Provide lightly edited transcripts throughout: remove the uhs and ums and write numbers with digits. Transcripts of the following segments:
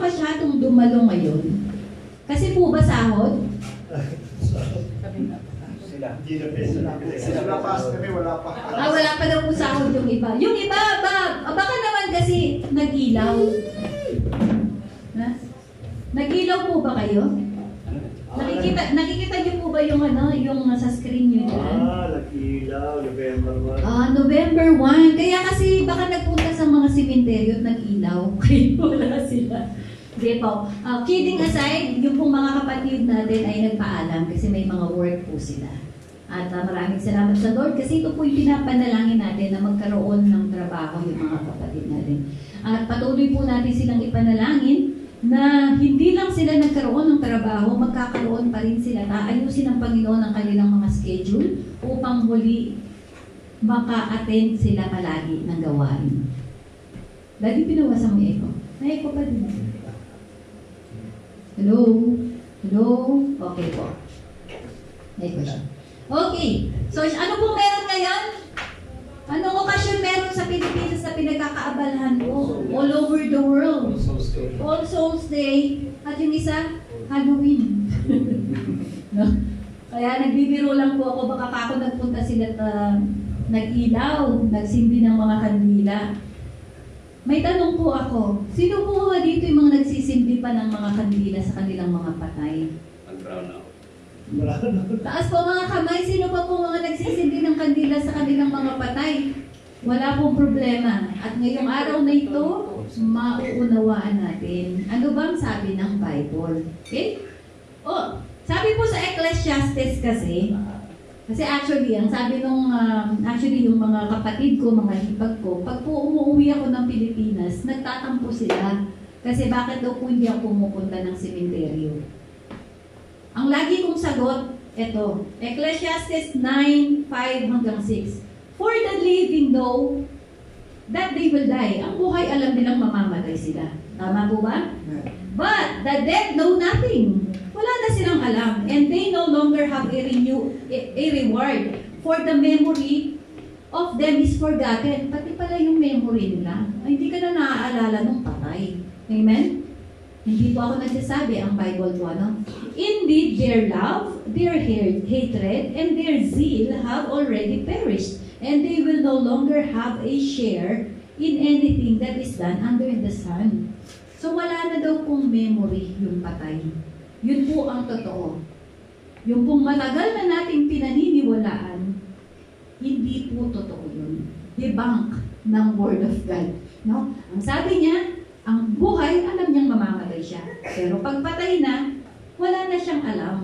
masyadong dumalo ngayon? Kasi po ba sahod? Sila. Wala pa kami, wala pa. Wala pa daw po sahod yung iba. Yung iba, baka naman kasi nag-ilaw. Nag-ilaw po ba kayo? Nakikita niyo po ba yung yung sa screen niyo dyan? Nag-ilaw, November 1. November 1. Kaya kasi baka nagpunta sa mga simenteryo at nag-ilaw. Kaya wala sila. Hindi po. Kidding aside, yung pong mga kapatid natin ay nagpaalam kasi may mga work po sila. At maraming salamat sa Lord kasi ito po yung pinapanalangin natin na magkaroon ng trabaho yung mga kapatid natin. At patuloy po natin silang ipanalangin na hindi lang sila nagkaroon ng trabaho, magkakaroon pa rin sila. Ayusin ng Panginoon ang kanilang mga schedule upang muli maka-attend sila palagi ng gawain. Lagi pinawasan mo yung echo. May echo pa din. Hello? Hello? Okay po. May echo siya. Okay. So, ano pong meron ngayon? Anong okasyon meron sa Pilipinas na pinagkakaabalahan po? All over the world. All Souls Day. At yung isa, Halloween. No? Kaya nagbibiro lang po ako. Baka pa ako nagpunta sila at nag-ilaw, nagsindi ng mga kandila. May tanong po ako. Sino po ba dito yung mga nagsisindi pa ng mga kandila sa kanilang mga patay? Nag-brown out. Taas po mga kamay, sino pa po mga nagsisindi ng kandila sa kanilang mga patay? Wala pong problema. At ngayong araw na ito, mauunawaan natin. Ano bang sabi ng Bible? Okay? Sabi po sa Ecclesiastes kasi actually, ang sabi nung, yung mga kapatid ko, mga hipag ko, pag po umuwi ako ng Pilipinas, nagtatampo sila. Kasi bakit daw po hindi ako pumupunta ng sementeryo? Ang lagi kong sagot, ito, Ecclesiastes 9:5-6. For the living know that they will die. Ang buhay, alam nilang mamamatay sila. Tama po ba? But the dead know nothing. Wala na silang alam. And they no longer have a reward. For the memory of them is forgotten. Pati pala yung memory nila. Ay, hindi ka na naaalala nung patay. Amen? Hindi po ako nagsasabi, ang Bible po, ano? Indeed, their love, their hatred, and their zeal have already perished, and they will no longer have a share in anything that is done under the sun. So wala na daw pong memory yung patay. Yun po ang totoo. Yung pong matagal na nating pinaniniwalaan, hindi po totoo yun. Debunk ng Word of God. No? Ang sabi niya, ang buhay, alam niyang mamamatay siya. Pero pag patay na, wala na siyang alam.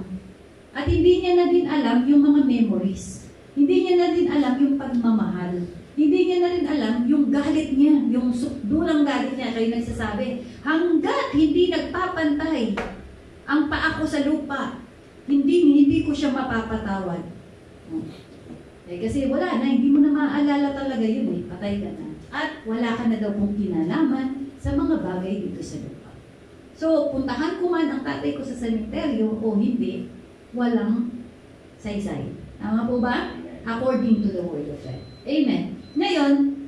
At hindi niya na din alam yung mga memories. Hindi niya na din alam yung pagmamahal. Hindi niya na rin alam yung galit niya, yung dulang galit niya. Kaya nagsasabi, hanggat hindi nagpapantay ang paa ko sa lupa, hindi ko siya mapapatawad. Kasi wala na, hindi mo na maaalala talaga yun eh. Patay ka na. At wala ka na daw pong kinalaman sa mga bagay dito sa lupa. So, puntahan ko man ang tatay ko sa sementeryo o hindi, walang saysay. Tama po ba? According to the Word of God. Amen. Ngayon,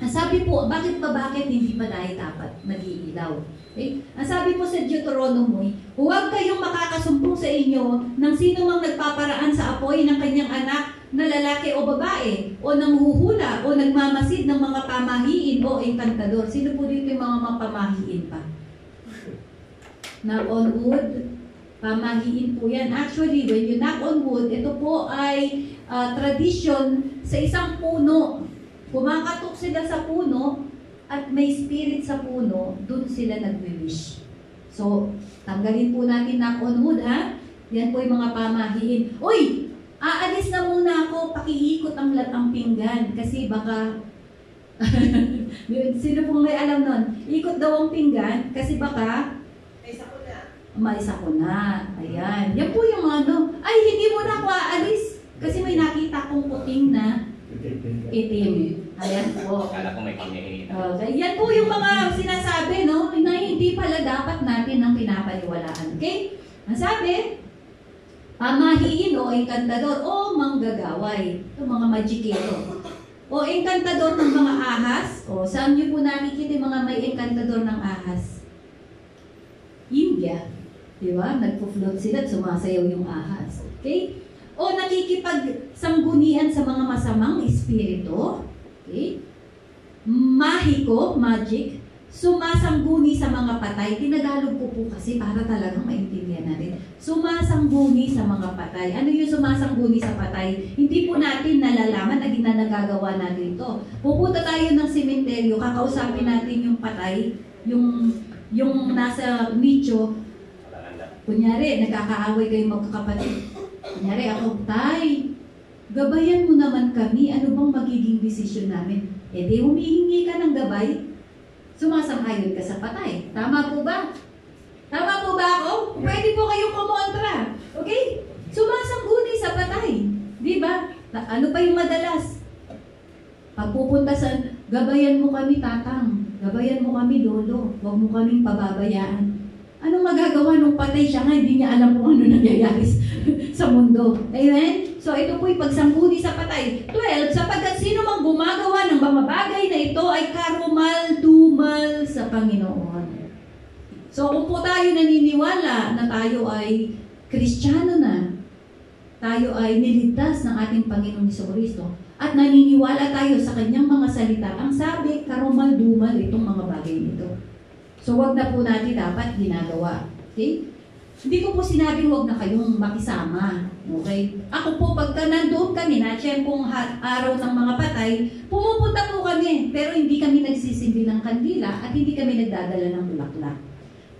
sabi po, bakit hindi pa tayo dapat nag-iilaw? Okay? Ang sabi po sa Deuteronomy, huwag kayong makakasumpong sa inyo ng sino mang nagpaparaan sa apoy ng kanyang anak na lalaki o babae, o nanghuhula, o nagmamasid ng mga pamahiin o enkantador. Sino po dito yung mga mapamahiin pa? Knock on wood, pamahiin po yan. Actually, when you knock on wood, ito po ay tradition sa isang puno. Kumakatok sila sa puno at may spirit sa puno, dun sila nag-wish. So, tanggalin po natin knock on wood, ha? Yan po yung mga pamahiin. Uy! Aalis na muna ako, pakiikot ang pinggan kasi baka sino pong may alam nun? Ikot daw ang pinggan kasi baka may sakuna. Ayan. Yan po yung ay hindi mo na ako aalis kasi may nakita kong puting na itim. Ayan po. Akala ko may kinihin. Okay. Yan po yung mga sinasabi, no? Na hindi pala dapat natin ang pinapaniwalaan. Okay? Ang sabi, pamahiin o enkantador o manggagaway. Ito mga magikero. O enkantador ng mga ahas. O saan niyo po nakikita yung mga may enkantador ng ahas? India. Di ba? Nagpo-float sila at sumasayaw yung ahas. Okay? O nakikipagsanggunian sa mga masamang espiritu. Okay? Mahiko, magic, sumasangguni sa mga patay. Tinagalog ko po kasi para talagang maintindihan natin. Sumasangguni sa mga patay. Ano yung sumasangguni sa patay? Hindi po natin nalalaman na nagagawa natin ito. Pupunta tayo ng sementeryo, kakausapin natin yung patay, yung nasa nicho. Kunyari, nagkakaaway kayong magkakapatid. Kunyari, ako, tay, gabayan mo naman kami, ano bang magiging desisyon namin? Eh di humihingi ka ng gabay, sumasang-ayon ka sa patay. Tama po ba? Tama po ba ako? Pwede po kayong kumontra. Okay? Sumasangguni sa patay. Di ba? Ano pa yung madalas? Pagpupunta sa, gabayan mo kami tatang, gabayan mo kami lolo, huwag mo kaming pababayaan. Anong magagawa nung patay siya nga, hindi niya alam kung ano nangyayari sa mundo. Amen? So ito po'y pagsangguni sa patay. 12, sapagkat sino mang gumagawa ng mga bagay na ito ay karumal-dumal sa Panginoon. So kung po tayo naniniwala na tayo ay Kristiyano na, tayo ay niligtas ng ating Panginoon Jesucristo, at naniniwala tayo sa kanyang mga salita, ang sabi, karumal-dumal itong mga bagay nito. So, wag na po natin dapat ginagawa. Okay? Hindi ko po sinabing wag na kayong makisama. Okay? Ako po, pagka nandoon kami na, tiyempong araw ng mga patay, pumupunta po kami. Pero hindi kami nagsisindi ng kandila at hindi kami nagdadala ng bulaklak.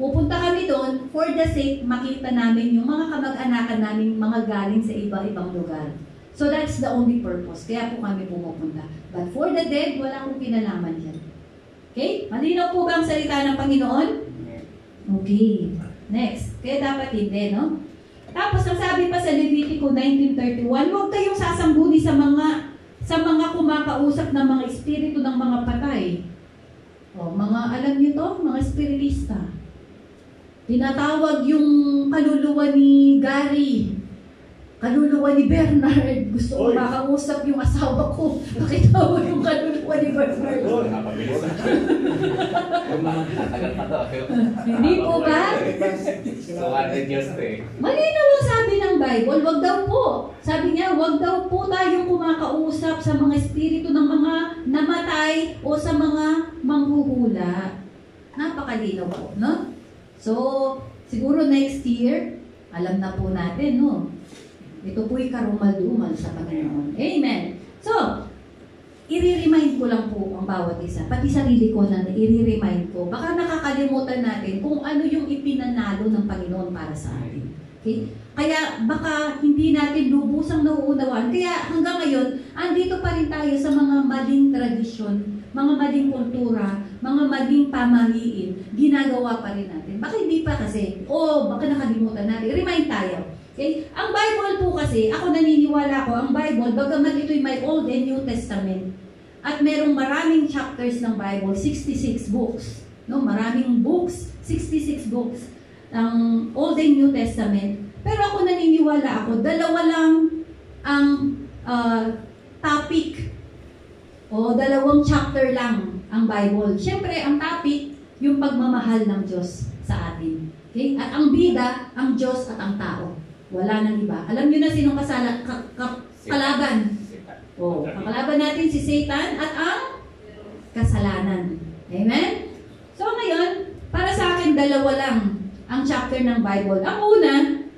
Pupunta kami doon for the sake makita namin yung mga kamag-anakan namin mga galing sa iba-ibang lugar. So, that's the only purpose. Kaya po kami pumupunta. But for the dead, wala akong kinalaman yan. Okay? Malinaw po ba ang salita ng Panginoon? Okay. Next. Kaya dapat hindi, no? Tapos, ang sabi pa sa Levitico 19:31, huwag kayong sasangguni sa mga kumakausap ng mga espiritu ng mga patay. O, alam niyo to? Mga espiritista. Tinatawag yung kaluluwa ni Gary. Kaluluwa ni Bernard. Gusto ko makausap yung asawa ko. Nakita mo yung kaluluwa ni Bernard. Tagal pa to. Hindi po ba? So, 100 years to eh. Malinaw ang sabi ng Bible, wag daw po. Sabi niya, wag daw po tayong kumakausap sa mga espiritu ng mga namatay o sa mga manghuhula. Napakalinaw po, no? So, siguro next year, alam na po natin, no? Ito po'y karumal-dumal sa Panginoon. Amen. So, i-remind ko lang po ang bawat isa. Pati sarili ko na i-remind ko. Baka nakakalimutan natin kung ano yung ipinanalo ng Panginoon para sa atin. Okay? Kaya baka hindi natin lubusang nauunawaan. Kaya hanggang ngayon, andito pa rin tayo sa mga maling tradisyon, mga maling kultura, mga maling pamahiin. Ginagawa pa rin natin. Baka hindi pa kasi. O baka nakalimutan natin. Remind tayo. Okay? Ang Bible po kasi, ako naniniwala ko, ang Bible, bagamat ito'y may Old and New Testament, at merong maraming chapters ng Bible, 66 books. No? Maraming books, 66 books ng Old and New Testament. Pero ako naniniwala ako, dalawa lang ang topic o dalawang chapter lang ang Bible. Siyempre, ang topic, yung pagmamahal ng Diyos sa atin. Okay? At ang bida, ang Diyos at ang tao. Wala nang iba. Alam niyo na sinong kalaban? Oh, ang kalaban natin si Satan at ang kasalanan. Amen? So ngayon, para sa akin, dalawa lang ang chapter ng Bible. Ang una,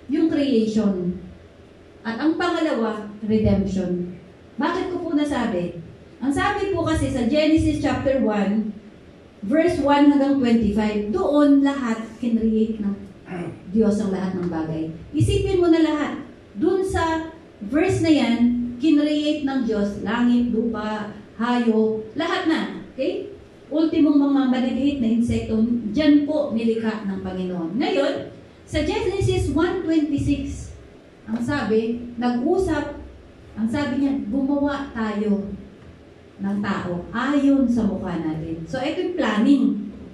yung creation. At ang pangalawa, redemption. Bakit ko po nasabi? Ang sabi po kasi sa Genesis chapter 1, verse 1 hanggang 25, doon lahat kinreate ng Diyos ang lahat ng bagay. Isipin mo na lahat. Doon sa verse na yan, kinreate ng Diyos, langit, lupa, hayop, lahat na. Okay? Ultimong mga maliliit na insekto, dyan po nilikha ng Panginoon. Ngayon, sa Genesis 1:26, ang sabi, nag-usap, ang sabi niya, gumawa tayo ng tao ayon sa mukha natin. So, ito yung planning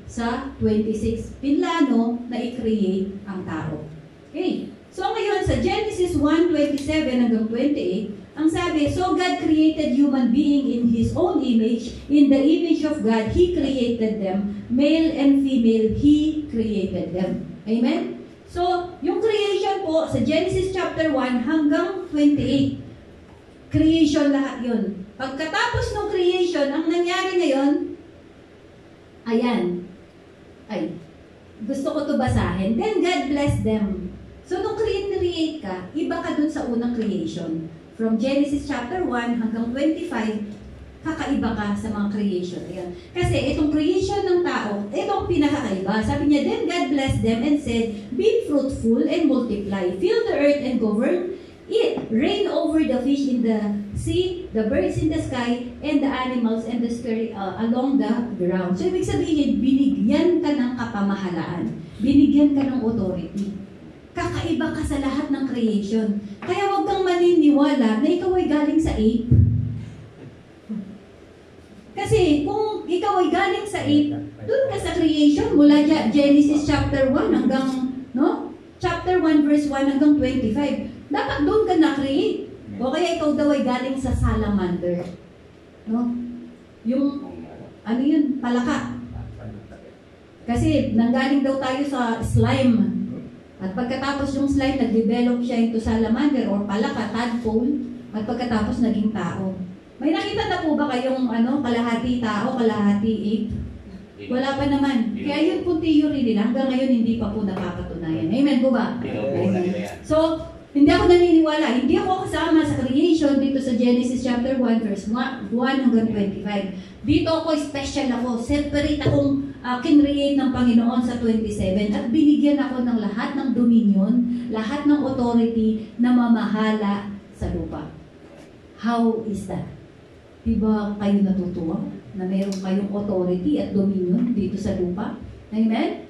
sa 26. Pinlano na i-create ang tao. Okay. So, ngayon, sa Genesis 1:27 hanggang 28, ang sabi, so God created human being in His own image. In the image of God, He created them. Male and female, He created them. Amen? So, yung creation po, sa Genesis chapter 1 hanggang 28, creation lahat yun. Pagkatapos ng creation, ang nangyari ngayon, ayan, ay, gusto ko to basahin. Then God blessed them. So, nung create ka, iba ka dun sa unang creation. From Genesis chapter 1 hanggang 25, kakaiba ka sa mga creation. Ayan. Kasi itong creation ng tao, itong pinakakaiba. Sabi niya, then God blessed them and said, be fruitful and multiply. Fill the earth and govern it. Reign over the fish in the sea, the birds in the sky, and the animals and the scurry along the ground. So, ibig sabihin, binigyan ka ng kapamahalaan. Binigyan ka ng authority. Kakaiba ka sa lahat ng creation. Kaya huwag kang maniniwala na ikaw ay galing sa ape. Kasi kung ikaw ay galing sa ape, dun ka sa creation mula Genesis chapter 1 hanggang, no? Chapter 1 verse 1 hanggang 25. Dapat doon ka na-create. O kaya ikaw daw ay galing sa salamander. No? Yung, ano yun, palaka. Kasi nanggaling daw tayo sa slime. At pagkatapos yung slime, nag-develop siya into salamander or palaka, tadpole, at pagkatapos naging tao. May nakita na po ba kayong kalahati tao, kalahati ape? Wala pa naman. Kaya yun po theory nila. Hanggang ngayon hindi pa po nakakatunayan. Amen po ba? So, hindi ako naniniwala. Hindi ako kasama sa creation dito sa Genesis chapter 1 verse 1 hanggang 25. Dito ako, special ako. Separate akong kinreate ng Panginoon sa 27 at binigyan ako ng lahat ng dominion, lahat ng authority na mamahala sa lupa. How is that? Diba kayo natutuwa na meron kayong authority at dominion dito sa lupa? Amen?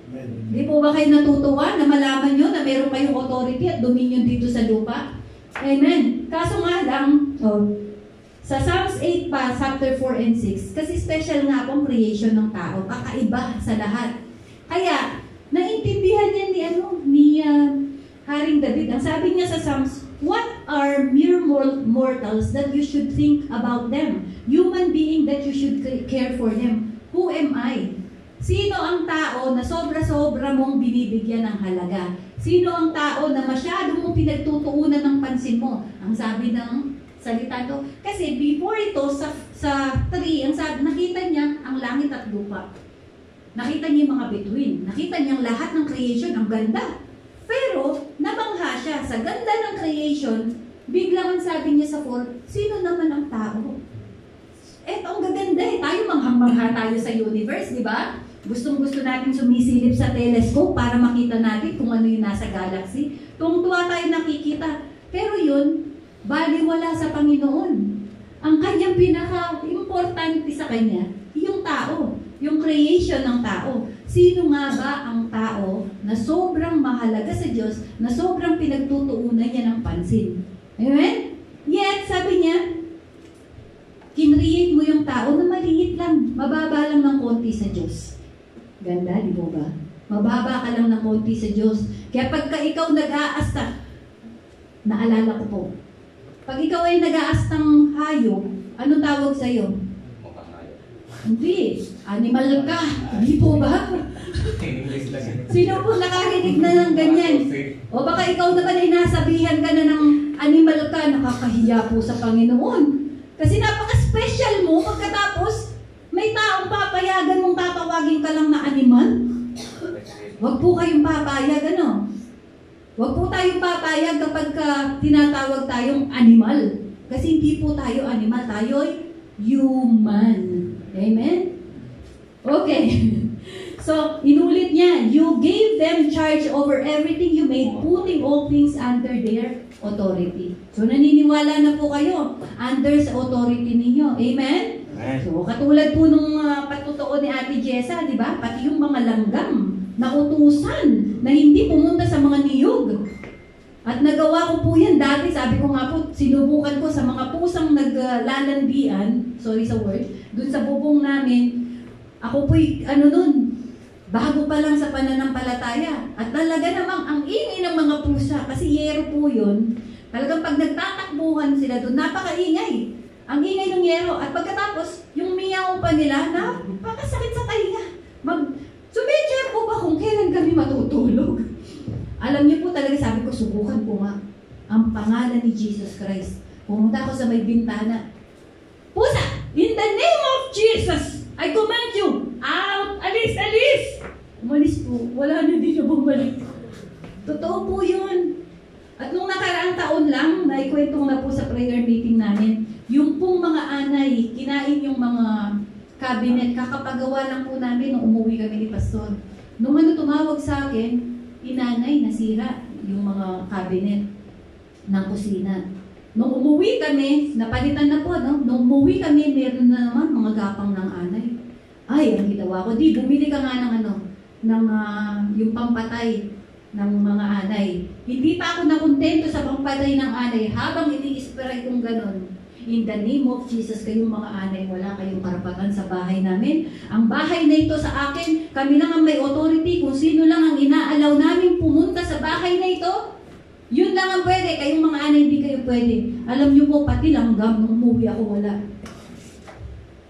Di po ba kayo natutuwa na malaman nyo na meron kayong authority at dominion dito sa lupa? Amen. Kaso nga lang, sa Psalms 8 pa, chapter 4 and 6, kasi special nga pong creation ng tao, kakaiba sa lahat. Kaya, naintindihan niya ni Haring David. Ang sabi niya sa Psalms, what are mere mortals that you should think about them? Human being that you should care for them. Who am I? Sino ang tao na sobra-sobra mong binibigyan ng halaga? Sino ang tao na masyado mong pinagtutuunan ng pansin mo? Ang sabi ng salita to. Kasi before ito, sa 3, ang sabi, nakita niya ang langit at lupa. Nakita niya yung mga bituin. Nakita niya ang lahat ng creation. Ang ganda. Pero, nabangha siya. Sa ganda ng creation, biglang ang sabi niya sa 4, sino naman ang tao? Eto, ang gaganda eh. Tayo manghang-mangha tayo sa universe, di ba? Gustong-gusto natin sumisilip sa telescope para makita natin kung ano yung nasa galaxy. Tuwang-tuwa tayo nakikita. Pero yun, baliwala sa Panginoon. Ang kanyang pinaka-importante sa kanya, yung tao, yung creation ng tao. Sino nga ba ang tao na sobrang mahalaga sa Diyos, na sobrang pinagtutuunan niya ng pansin? Amen? Yet, sabi niya, kinreate mo yung tao na maliit lang, mababa lang ng konti sa Diyos. Ganda, di mo ba? Mababa ka lang ng konti sa Diyos. Kaya pagka ikaw nag-aasta, naalala ko po, pag ikaw ay nag-aastang hayop, ano tawag sa'yo? Hindi. Animal ka. Hindi po ba? Sino po nakarinig na ng ganyan? O baka ikaw naman ay nasabihan ka na ng animal ka, nakakahiya po sa Panginoon. Kasi napaka-special mo pagkatapos may taong papayagan mong tatawagin ka lang na animal. Huwag po kayong papayag, ano? Huwag po tayong papayag kapag tinatawag tayong animal. Kasi hindi po tayo animal, tayo ay human. Amen? Okay. So, inulit niya, you gave them charge over everything you made, putting all things under their authority. So, naniniwala na po kayo, under sa authority ninyo. Amen? So, katulad po nung patutuo ni Ate Jessa, di ba? Pati yung mga langgam na utusan na hindi pumunta sa mga niyog. At nagawa ko po yan dati, sabi ko nga po, sinubukan ko sa mga pusang naglalandian, sorry sa word, dun sa bubong namin, ako po'y, bago pa lang sa pananampalataya. At talaga namang ang ingay ng mga pusa, kasi yero po yun, talagang pag nagtatakbuhan sila doon, napakaingay. Ang ingay ng yero. At pagkatapos, yung miyaw pa nila, napakasakit sa tainga. Sumedya po ba kung kailan kami matutulog? subukan ko nga ang pangalan ni Jesus Christ. Pumunta ako sa may bintana. Pusa! In the name of Jesus, I command you, out! Alis! Alis! Umalis po. Wala na din na bumalik. Totoo po yun. At nung nakaraang taon lang, naikwentong na po sa prayer meeting namin, yung pong mga anay, kinain yung mga cabinet, kakapagawa lang po namin nung umuwi kami ni Pastor. Nung tumawag sa akin, inanay, nasira yung mga cabinet ng kusina. Nung umuwi kami, napalitan na po, no? Nung umuwi kami, meron na naman mga gapang ng anay. Ay, ang ginawa ko, bumili ka nga ng yung pampatay ng mga anay. Hindi pa ako nakontento sa pampatay ng anay habang ini-spray kong ganon. In the name of Jesus, kayong mga anay, wala kayong karapatan sa bahay namin. Ang bahay na ito sa akin, kami lang ang may authority. Kung sino lang ang inaalaw namin pumunta sa bahay na ito, yun lang ang pwede. Kayong mga anay, hindi kayo pwede. Alam niyo po, pati langgam, nung umuwi ako, wala.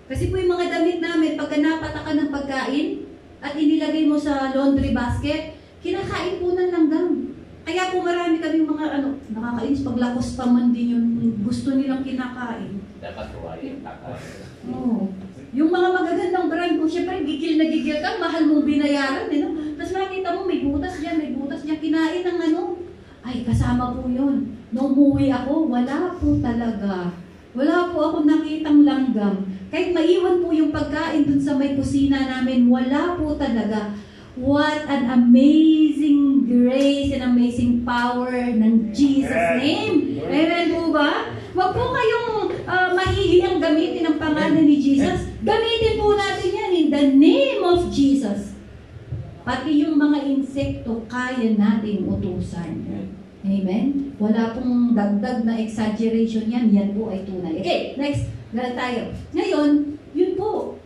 Kasi po yung mga damit namin, pagka napatakan ng pagkain, at inilagay mo sa laundry basket, kinakain po ng langgam. Kaya po marami kaming mga nakakainis, paglakos pa man din yung gusto nilang kinakain. Dapat huwain, kakain. Oo. Yung mga magagandang brand ko, syempre gigil na gigil ka, mahal mong binayaran. Tapos makikita mo, may butas dyan, kinain ng ay, kasama po yun. Nung umuwi ako, wala po talaga. Wala po ako nakitang langgam. Kahit maiwan po yung pagkain dun sa may kusina namin, wala po talaga. What an amazing grace and amazing power ng Jesus' name. Amen po ba? Huwag po kayong mahihiyang gamitin ang pangalan ni Jesus. Gamitin po natin yan in the name of Jesus. Pati yung mga insekto, kaya nating utusan. Amen? Wala pong dagdag na exaggeration yan. Yan po ay tunay. Okay, next. Dahil tayo. Ngayon, yun po.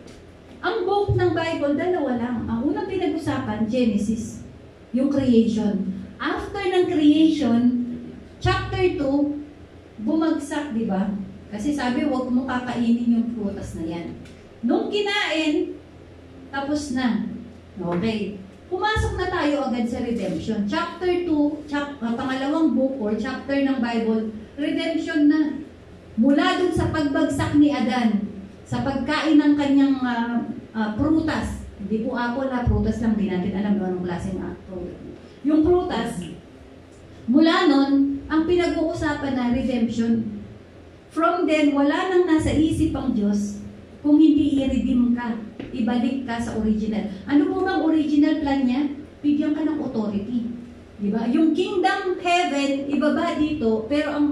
Ang book ng Bible, dalawa lang. Ang unang pinag-usapan, Genesis. Yung creation. After ng creation, chapter 2, bumagsak, di ba? Kasi sabi, huwag mo kakainin yung prutas na yan. Nung kinain, tapos na. Okay. Pumasok na tayo agad sa redemption. Chapter 2, pangalawang book or chapter ng Bible, redemption na. Mula dun sa pagbagsak ni Adan, sa pagkain ng kanyang prutas. Hindi po apple na prutas lang, di natin alam anong klaseng apple. Yung prutas, mula nun, ang pinag-uusapan na redemption. From then, wala nang nasa isip ang Diyos kung hindi i-redeem ka, ibalik ka sa original. Ano po bang original plan niya? Bigyan ka ng authority. Diba? Yung kingdom heaven, ibaba dito, pero ang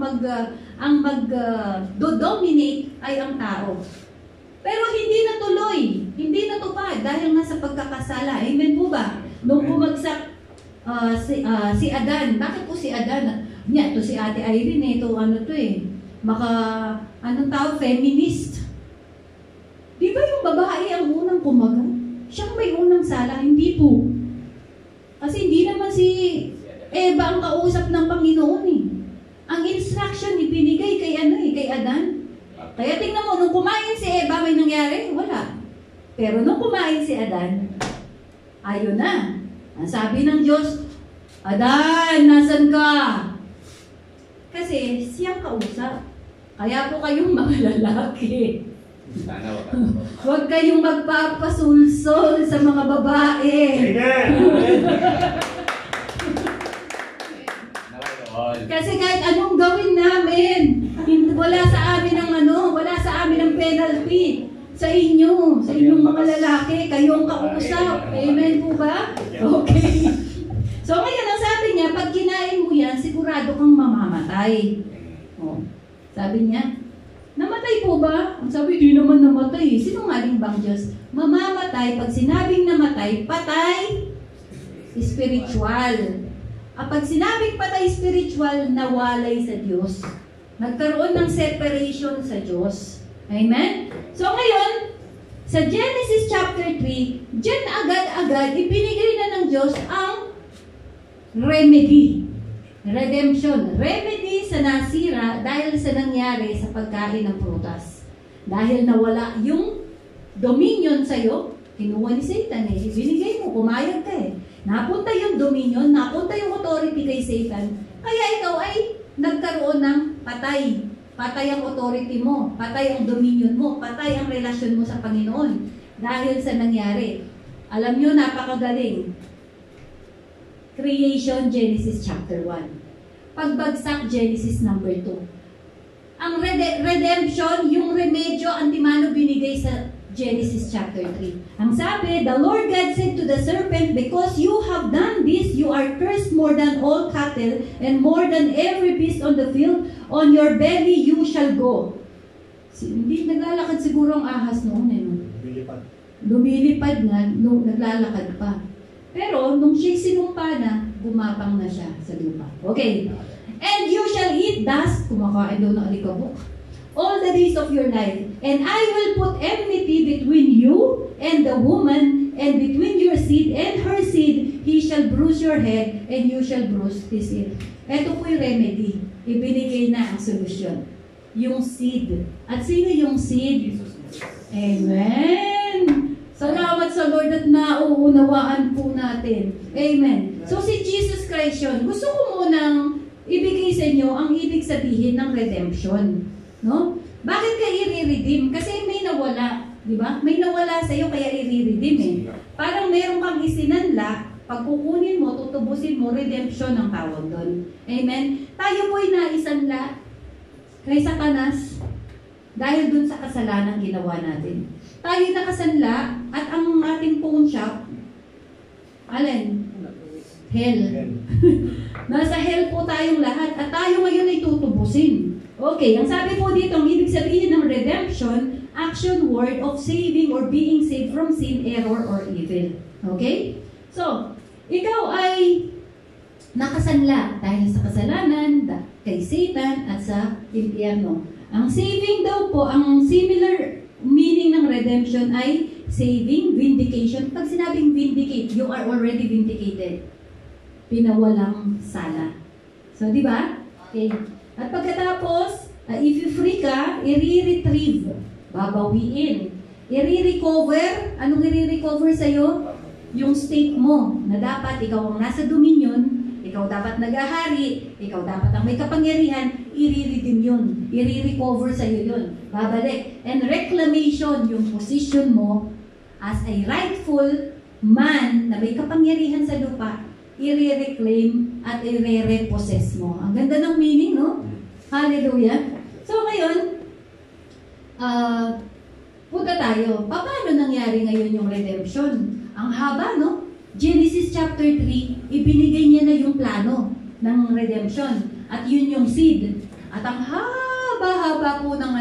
dominate ay ang tao. Pero hindi natuloy, hindi natupad dahil nga sa pagkakasala. Amen po ba? Nung bumagsak si Adan, bakit po si Adan? To si Ate Irene, feminist. Di ba yung babae ang unang kumagat? Siyang may unang sala, hindi po. Kasi hindi naman si Eva ang kausap ng Panginoon eh. Ang instruction ibinigay kay Adan. Kaya tingnan mo, nung kumain si Eva, may nangyari? Wala. Pero nung kumain si Adan, ayun na. Ang sabi ng Diyos, Adan, nasan ka? Kasi siyang kausap. Kaya po kayong mga lalaki. Huwag kayong magpapasulsol sa mga babae. Kasi kahit anong gawin namin, wala sa amin ang penalty. Sa inyong mga lalaki, kayong kausap. Amen po ba? Okay. So ngayon, ang sabi niya, pag kinain mo yan, sigurado kang mamamatay. Sabi niya, namatay po ba? Ang sabi, di naman namatay. Sinungaling bang Diyos? Mamamatay, pag sinabing namatay, patay spiritual. Pag sinabing patay spiritual, nawalay sa Diyos. Nagkaroon ng separation sa Diyos. Amen? So ngayon, sa Genesis chapter 3, dyan agad-agad, ipinigay na ng Diyos ang remedy. Redemption. Remedy sa nasira dahil sa nangyari sa pagkain ng prutas. Dahil nawala yung dominion sa'yo, kinuha ni Satan binigay mo, pumayag ka Napunta yung dominion, napunta yung authority kay Satan, kaya ikaw ay nagkaroon ng patay. Patay ang authority mo, patay ang dominion mo, patay ang relasyon mo sa Panginoon. Dahil sa nangyari. Alam nyo, napakagaling. Creation, Genesis chapter 1. Pagbagsak, Genesis number 2. Ang redemption, yung remedyo, antimano binigay sa Genesis chapter 3. Ang sabi, the Lord God said to the serpent, because you have done this, you are cursed more than all cattle and more than every beast on the field. On your belly you shall go. Hindi naglalakad siguro ang ahas noon. Lumilipad nga, naglalakad pa. Pero nung siya'y sinumpa na, gumapang na siya sa lupa. Okay. And you shall eat dust, kumakain daw ng alikabok, all the days of your life. And I will put enmity between you and the woman, and between your seed and her seed. He shall bruise your head, and you shall bruise his heel. Ito po yung remedy. Ibinigay na ang solusyon. Yung seed. At sino yung seed? Amen! Salamat sa Lord at nauunawaan po natin. Amen. So si Jesus Christ yun. Gusto ko munang ibigay sa inyo ang ibig sabihin ng redemption. No? Bakit ka i-redeem? Kasi may nawala. Di ba? May nawala sa iyo kaya i-redeem eh. Parang meron kang isinanla, pag kukunin mo, tutubusin mo, redemption ang tawag doon. Amen? Tayo po'y naisanla kay Satanas dahil dun sa kasalanan ginawa natin. Tayo nakasanla at ang ating pawn shop, alin? Hell. Nasa hell po tayong lahat at tayo ngayon ay tutubusin. Okay, ang sabi po dito, ang ibig sabihin ng redemption, action, word of saving or being saved from sin, error, or evil. Okay? So, ikaw ay nakasanla dahil sa kasalanan, kay Satan at sa impyerno. Ang saving daw po, ang similar meaning ng redemption ay saving, vindication. Pag sinabing vindicate, you are already vindicated. Pinawalang sala. So, di ba? Okay. At pagkatapos, if you free ka, i-retrieve, babawiin. I-recover, anong i-recover sa'yo? Yung state mo, na dapat ikaw ang nasa dominion, ikaw dapat nag-ahari, ikaw dapat ang may kapangyarihan, i-redeem yun. I-recover sa'yo yun. Babalik. And reclamation, yung position mo as a rightful man na may kapangyarihan sa lupa, i-reclaim at i-repossess mo. Ang ganda ng meaning, no? Hallelujah. So ngayon, punta tayo. Paano nangyari ngayon yung redemption? Ang haba, no? Genesis chapter 3, ibinigay niya na yung plano ng redemption. At yun yung seed. At ang haba-haba po ng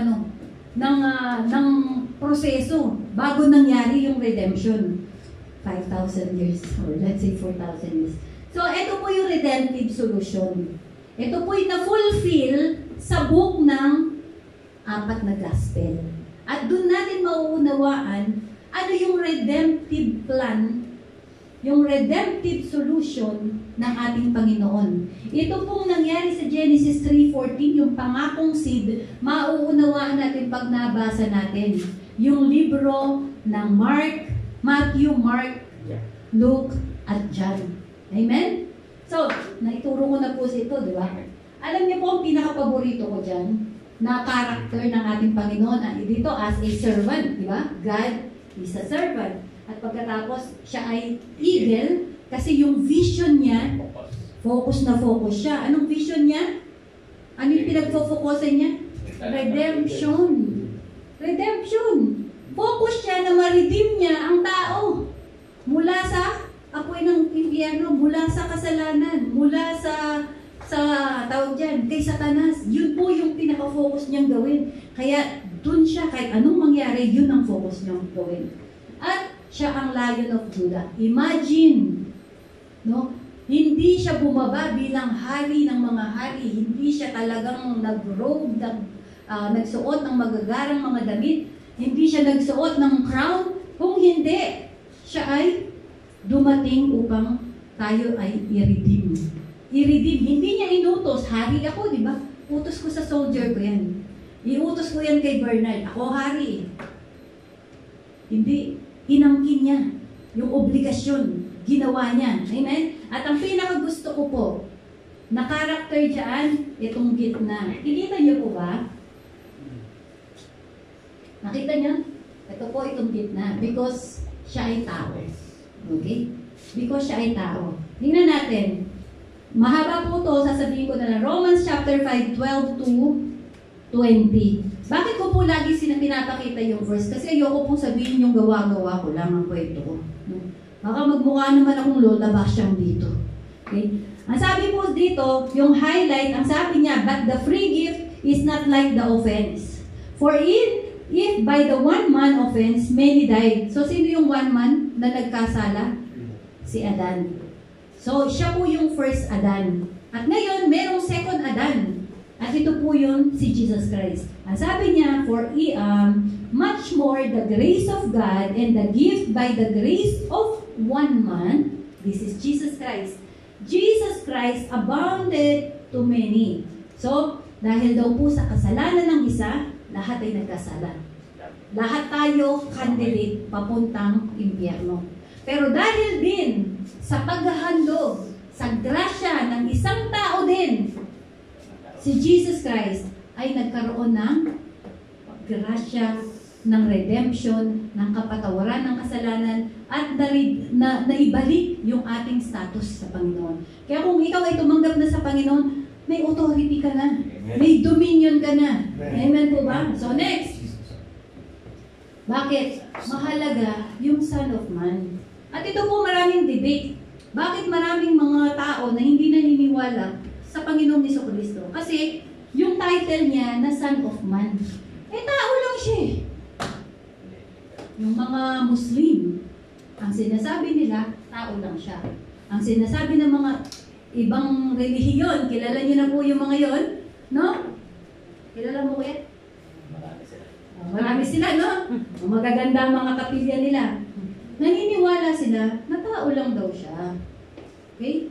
proseso bago nangyari yung redemption. 5,000 years or let's say 4,000 years. So, ito po yung redemptive solution. Ito po yung na-fulfill sa book ng 4 na gospel. At doon natin mauunawaan ano yung redemptive plan, yung redemptive solution ng ating Panginoon. Ito pong nangyari sa Genesis 3:14, yung pangakong seed, mauunawaan natin pag nabasa natin yung libro ng Matthew, Mark, Luke, at John. Amen? So, naituro ko na po ito, di ba? Alam niyo po ang pinaka-paborito ko dyan na character ng ating Panginoon dito as a servant, di ba? God is a servant. At pagkatapos, siya ay eagle kasi yung vision niya, focus na focus siya. Anong vision niya? Ano yung pinagpo-focusan niya? Redemption. Redemption. Focus siya na ma-redeem niya ang tao mula sa apoy ng impyerno, mula sa kasalanan, mula sa tawag dyan, kay Satanas. Yun po yung pinaka-focus niyang gawin. Kaya dun siya, kahit anong mangyari, yun ang focus niyang gawin. At siya ang Lion of Judah. Imagine, no? Hindi siya bumaba bilang hari ng mga hari. Hindi siya talagang nag-robe, nagsuot ng magagarang mga damit. Hindi siya nagsuot ng crown. Kung hindi, siya ay dumating upang tayo ay i-redeem. I-redeem. Hindi niya inutos. Hari ako, di ba? Utos ko sa soldier ko yan. Iutos ko yan kay Bernard. Ako hari. Hindi. Inangkin niya yung obligasyon ginawa niya. Amen? At ang pinakagusto ko po, na character dyan, itong gitna. Nakikita niyo po ba? Nakita niyo? Ito po itong gitna. Because siya ay tao. Okay? Because siya ay tao. Tingnan natin. Mahaba po ito, sasabihin ko na lang. Romans chapter 5, 12 to 20. Bakit ko po lagi pinapakita yung verse? Kasi ayoko pong sabihin yung gawa-gawa ko lang ang kwento ko. Baka magmukha naman akong lola basyang dito. Okay? Ang sabi po dito, yung highlight, ang sabi niya, but the free gift is not like the offense. For if by the one man offense, many died. So, sino yung one man na nagkasala? Si Adan. So, siya po yung first Adan. At ngayon, merong second Adan. At ito po yun, si Jesus Christ. Ang sabi niya, for much more the grace of God and the gift by the grace of one man, this is Jesus Christ. Jesus Christ abounded to many. So, dahil daw po sa kasalanan ng isa, lahat ay nagkasala. Lahat tayo candidate papuntang impyerno. Pero dahil din sa paghahandog, sa grasya ng isang tao din, si Jesus Christ ay nagkaroon ng grasya, ng redemption, ng kapatawaran ng kasalanan, at naibalik yung ating status sa Panginoon. Kaya kung ikaw ay tumanggap na sa Panginoon, may authority ka na. May dominion ka na. Amen po ba? So next. Bakit? Mahalaga yung Son of Man. At ito po maraming debate. Bakit maraming mga tao na hindi naniniwala sa Panginoong Jesucristo? Kasi yung title niya na Son of Man. Tao lang siya eh. Yung mga Muslim, ang sinasabi nila, tao lang siya. Ang sinasabi ng mga ibang relihiyon, kilala niyo na po yung mga yon, no? Kilala mo kaya? Marami sila, no? Magaganda ang mga kapilya nila. Naniniwala sila na tao lang daw siya. Okay?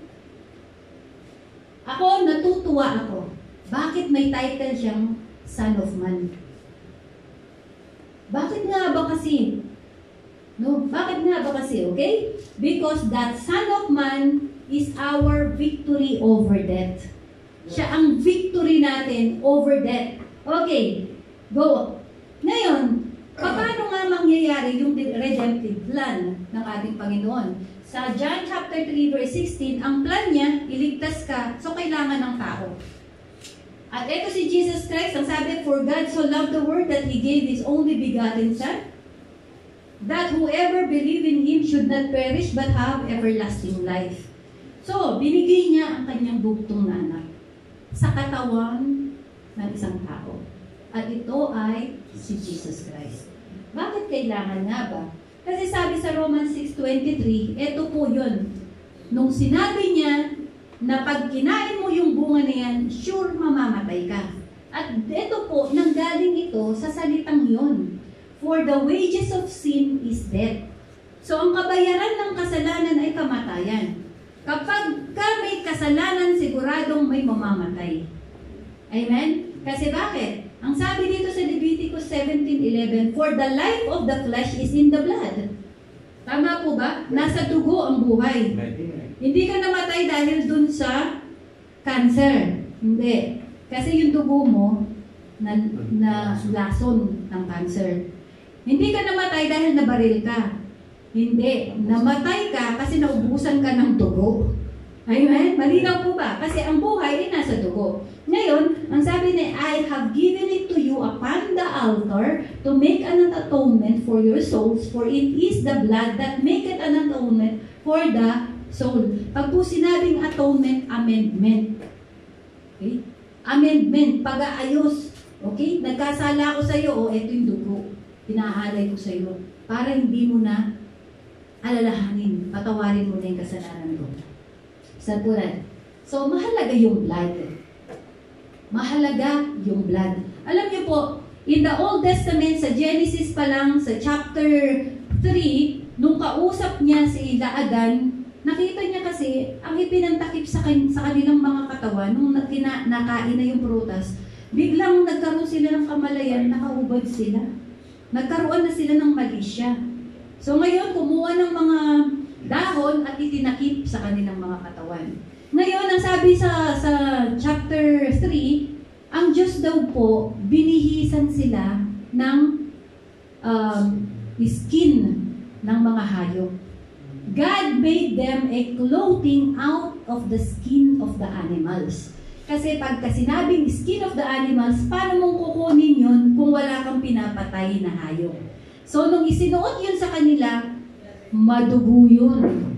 Ako, natutuwa ako. Bakit may title siyang Son of Man? Bakit nga ba kasi? No? Bakit nga ba kasi? Okay? Because that Son of Man is our victory over death. Siya ang victory natin over death. Okay. Go. Ngayon, paano nga mangyayari yung redemptive plan ng ating Panginoon? Sa John chapter 3 verse 16, ang plan niya, iligtas ka, so kailangan ng tao. At ito si Jesus Christ, ang sabi, for God so loved the world that He gave His only begotten Son, that whoever believe in Him should not perish but have everlasting life. So, binigay niya ang kanyang bugtong na anak sa katawan ng isang tao. At ito ay si Jesus Christ. Bakit kailangan nga ba? Kasi sabi sa Romans 6:23, ito po yun. Nung sinabi niya, na pag kinain mo yung bunga na yan, sure mamamatay ka. At ito po, nanggaling ito sa salitang yon. For the wages of sin is death. So, ang kabayaran ng kasalanan ay kamatayan. Kapag ka may kasalanan, siguradong may mamamatay. Amen? Kasi bakit? Ang sabi dito sa Leviticus 17:11, for the life of the flesh is in the blood. Tama po ba? Nasa dugo ang buhay. Hindi ka namatay dahil dun sa cancer. Hindi. Kasi yung dugo mo na lason ng cancer. Hindi ka namatay dahil nabaril ka. Hindi. Namatay ka kasi naubusan ka ng dugo. Amen? Malinaw po ba? Kasi ang buhay ay nasa dugo. Ngayon, ang sabi niya, I have given it to you upon the altar to make an atonement for your souls, for it is the blood that maketh an atonement for the soul. Pag po sinabing atonement, amendment. Okay? Amendment, pag-aayos. Okay? Nagkasala ako sa iyo, eto yung dugo. Pinaalay ko sa iyo. Para hindi mo na alalahanin, patawarin mo na yung kasalanan ko. Sa tulad. So, mahalaga yung blood. Mahalaga yung blood. Alam niyo po, in the Old Testament, sa Genesis pa lang, sa chapter 3, nung kausap niya si Adan, nakita niya kasi, ang ipinantakip sa kanilang mga katawan, nung nakain na yung prutas, biglang nagkaroon sila ng kamalayan, nakahubad sila. Nagkaroon na sila ng malisya. So ngayon, kumuha ng mga dahon at itinakip sa kanilang mga katawan. Ngayon, ang sabi sa chapter 3, ang Diyos daw po, binihisan sila ng skin ng mga hayop. God made them a clothing out of the skin of the animals. Kasi pagka sinabing skin of the animals, paano mong kukunin yun kung wala kang pinapatay na hayop? So, nung isinuot yun sa kanila, madugo yun.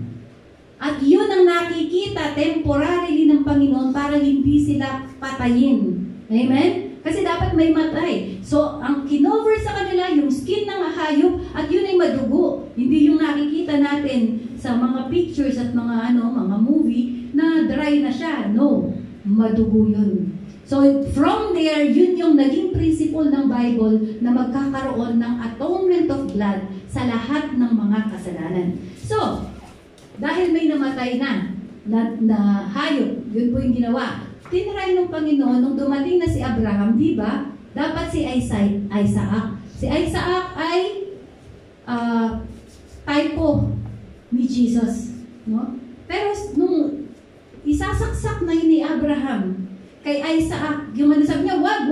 At yun ang nakikita temporarily ng Panginoon para hindi sila patayin. Amen? Kasi dapat may matay. So, ang kinover sa kanila, yung skin ng hayop, at yun ay madugo. Hindi yung nakikita natin sa mga pictures at mga movie na dry na siya. No. Madugo yun. So, from there, yun yung naging principle ng Bible na magkakaroon ng atonement of blood sa lahat ng mga kasalanan. So, dahil may namatay na hayop, yun po yung ginawa. Tinry ng Panginoon, nung dumating na si Abraham, di ba? Dapat si Isaac. Si Isaac ay typo ni Jesus. No? Pero nung isasaksak na yun ni Abraham kay Isaac, yung sabi niya, wag.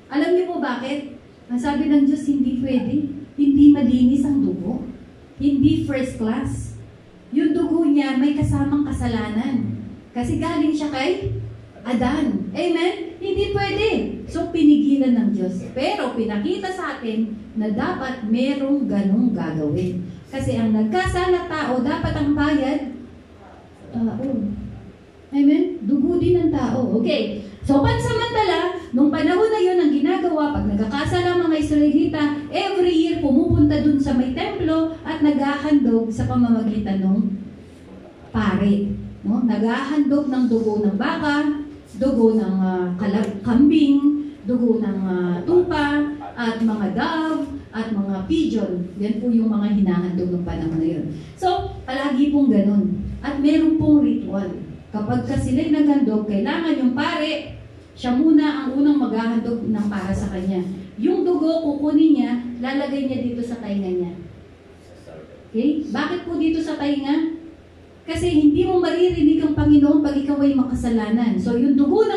Alam niyo po bakit? Ang sabi ng Diyos, hindi pwede. Hindi malinis ang dugo. Hindi first class. Yung dugo niya may kasamang kasalanan. Kasi galing siya kay Adan. Amen? Hindi pwede. So, pinigilan ng Diyos. Pero, pinakita sa atin na dapat merong ganong gagawin. Kasi ang nagkasala tao, dapat ang bayad, Amen? Dugo din ng tao. Okay. So, pansamantala, nung panahon na yun, ang ginagawa, pag nagkakasala mga Israelita, every year pumupunta dun sa may templo at naghahandog sa pamamagitan ng pare. No? Naghahandog ng dugo ng baka, dugo ng kambing, dugo ng tupa, at mga dove, at mga pigeon. Yan po yung mga hinahandog ng panahon na yun. So, palagi pong ganun. At meron pong ritual. Kapag sila'y naghandog, kailangan yung pare, siya muna ang unang maghahandog ng para sa kanya. Yung dugo, kukunin niya, lalagay niya dito sa tainga niya. Okay? Bakit po dito sa tainga? Kasi hindi mo maririnig ang Panginoon pag ikaw ay makasalanan. So yung dugo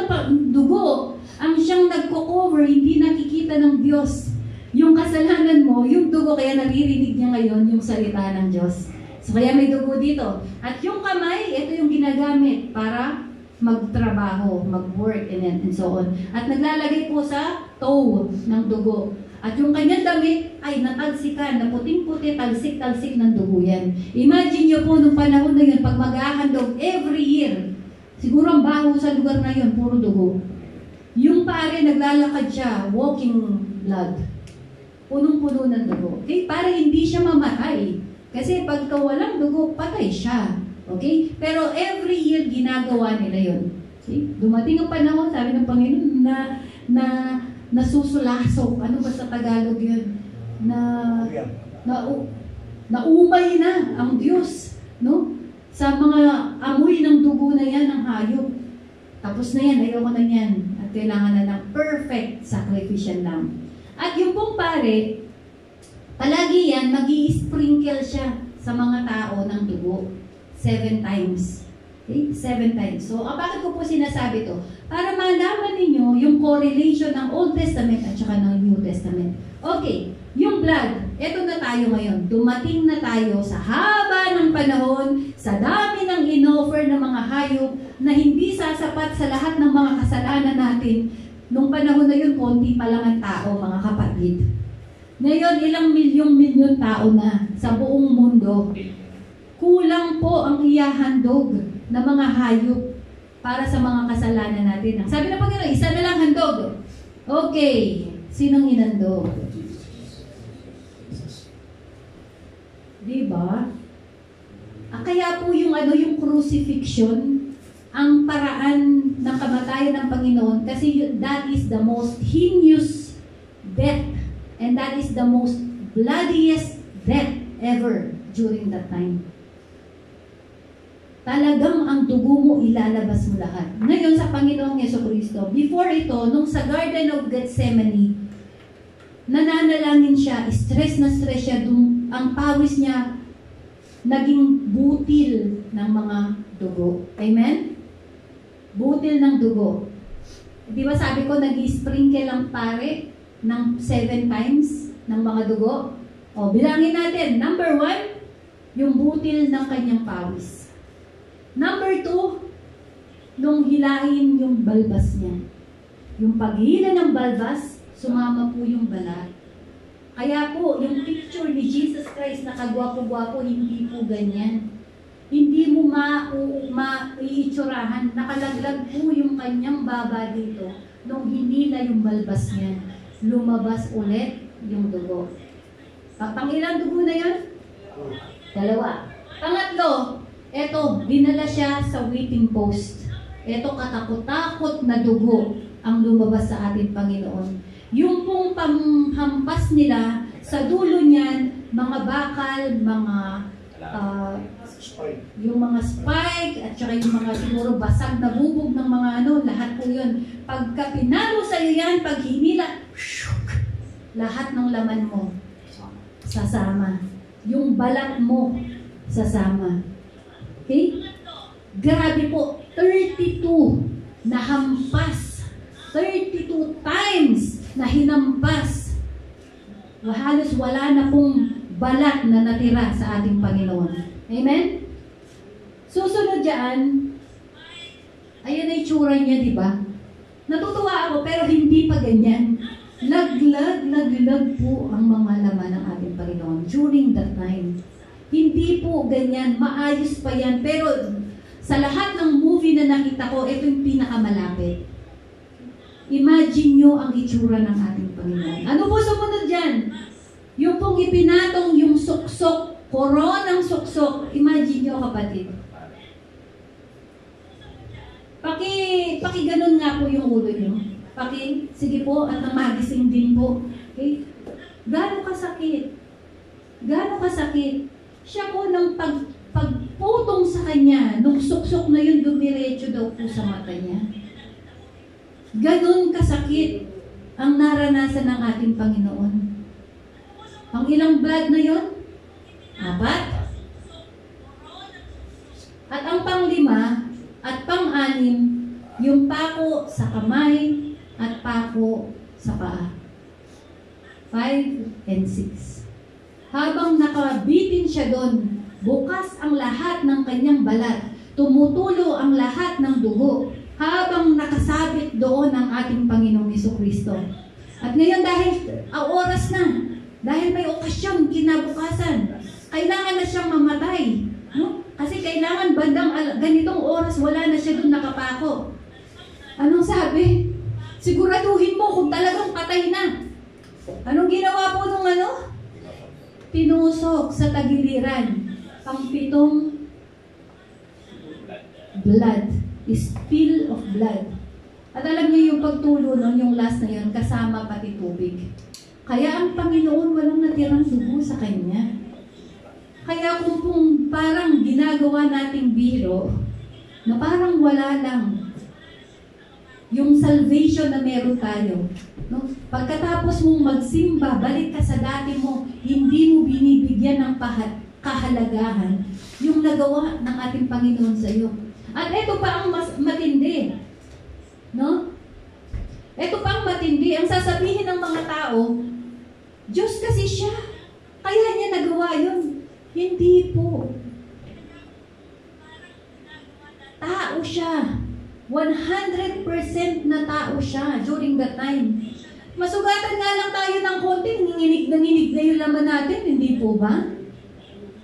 ang siyang nagko-cover, hindi nakikita ng Diyos. Yung kasalanan mo, yung dugo, kaya naririnig niya ngayon yung salita ng Diyos. So kaya may dugo dito. At yung kamay, ito yung ginagamit para magtrabaho, mag-work, and so on. At naglalagay po sa toe ng dugo. At yung kanyang damit ay natalsikan, na puting-puti, talsik-talsik ng dugo yan. Imagine nyo po nung panahon na yun, pag maghahandog every year, siguro ang baho sa lugar na yun, puro dugo. Yung pare, naglalakad siya, walking blood. Punong-puno ng dugo. Okay? Para hindi siya mamatay. Kasi pagka walang dugo, patay siya. Okay? Pero every year, ginagawa nila yun. Okay? Dumating ang panahon, sabi ng Panginoon, na nasusulasok. Ano ba sa Tagalog yun? Naumay na ang Diyos, no? Sa mga amoy ng dugo na yan ng hayop. Tapos na yan, ayoko na yan. At kailangan na ng perfect sacrificial lamb. At yung pong pare, palagi yan, mag-i-sprinkle siya sa mga tao ng dugo. 7 times. Okay? 7 times. So, bakit ko po sinasabi to? Para malaman ninyo yung correlation ng Old Testament at saka ng New Testament. Okay, yung blood, eto na tayo ngayon. Dumating na tayo sa haba ng panahon, sa dami ng in-offer ng mga hayop na hindi sasapat sa lahat ng mga kasalanan natin. Nung panahon na yun, konti pa lang ang tao, mga kapatid. Ngayon, ilang milyong tao na sa buong mundo. Kulang po ang iyahandog na mga hayop para sa mga kasalanan natin. Sabi ng Panginoon, isa na lang handog. Okay, sinong hinandog? Diba? Kaya po yung crucifixion, ang paraan ng kamatayan ng Panginoon, kasi that is the most heinous death and that is the most bloodiest death ever during that time. Talagang ang dugo mo ilalabas mo lahat. Ngayon sa Panginoong Jesucristo, before ito, nung sa Garden of Gethsemane, nananalangin siya, stress na stress siya, ang pawis niya, naging butil ng mga dugo. Amen? Butil ng dugo. Di ba sabi ko, nag-sprinkle ang pare ng 7 times ng mga dugo? O, bilangin natin. Number 1, yung butil ng kanyang pawis. Number 2, nung hilahin yung balbas niya. Yung paghila ng balbas, sumama po yung balat. Kaya po, yung picture ni Jesus Christ na kagwapo-gwapo, hindi po ganyan. Hindi mo maiitsurahan. Nakalaglag po yung kanyang baba dito nung hinila yung balbas niya. Lumabas ulit yung dugo. Pangilang dugo na yun? 2. Pangatlo, eto, dinala siya sa waiting post. Eto, katakot-takot na dugo ang lumabas sa ating Panginoon. Yung pong panghampas nila, sa dulo niyan, mga bakal, mga yung mga spike, at saka yung mga siguro basag na bubog ng mga lahat po yun. Pagka pinalo sa'yo yan, pag hinila, lahat ng laman mo sasama. Yung balat mo sasama. Okay? Grabe po, 32 na hampas. 32 times na hinampas. Halos wala na pong balat na natira sa ating Panginoon. Amen? Susunod dyan, ayan na itsura niya, di ba? Natutuwa ako, pero hindi pa ganyan. Naglag po ang mga laman ng ating Panginoon during that time. Hindi po ganyan, maayos pa yan. Pero sa lahat ng movie na nakita ko, ito yung pinakamalapit. Imagine nyo ang itsura ng ating Panginoon. Ano po sumunod dyan? Yung pong ipinatong yung suksok, koronang suksok. Imagine nyo, kapatid. Paki-ganon nga po yung ulo nyo. Sige po, at magising din po. Okay? Gano'ng kasakit? Gano'ng kasakit? Siya po nang pagputong sa kanya, nung suksok na yun, dumiretso daw po sa mata niya. Ganon kasakit ang naranasan ng ating Panginoon. Ang ilang blood na yon? 4. At ang pang-5 at pang-6, yung pako sa kamay at pako sa paa. 5 and 6. Habang nakabitin siya doon, bukas ang lahat ng kanyang balat, tumutulo ang lahat ng dugo, habang nakasabit doon ang ating Panginoong Jesucristo. At ngayon dahil oras na, dahil may okasyon kinabukasan, kailangan na siyang mamatay. No? Kasi kailangan bandang ganitong oras, wala na siya doon nakapako. Anong sabi? Siguraduhin mo kung talagang patay na. Anong ginawa po nung Tinusok sa tagiliran. Pang-7 blood. Spill of blood. At alam niyo yung pagtulo nun, yung last na yun, kasama pati tubig. Kaya ang Panginoon walang natirang dugo sa Kanya. Kaya kung parang ginagawa nating biro, na parang wala lang yung salvation na meron tayo. No? Pagkatapos mong magsimba, balik ka sa dati mo, hindi mo binibigyan ng kahalagahan yung nagawa ng ating Panginoon sa iyo. At ito pa ang mas matindi. No? Ito pa ang matindi. Ang sasabihin ng mga tao, Diyos kasi siya. Kaya niya nagawa yun. Hindi po. Tao siya. 100% na tao siya during that time. Masugatan nga lang tayo ng konti, nanginig na yung laman natin, hindi po ba?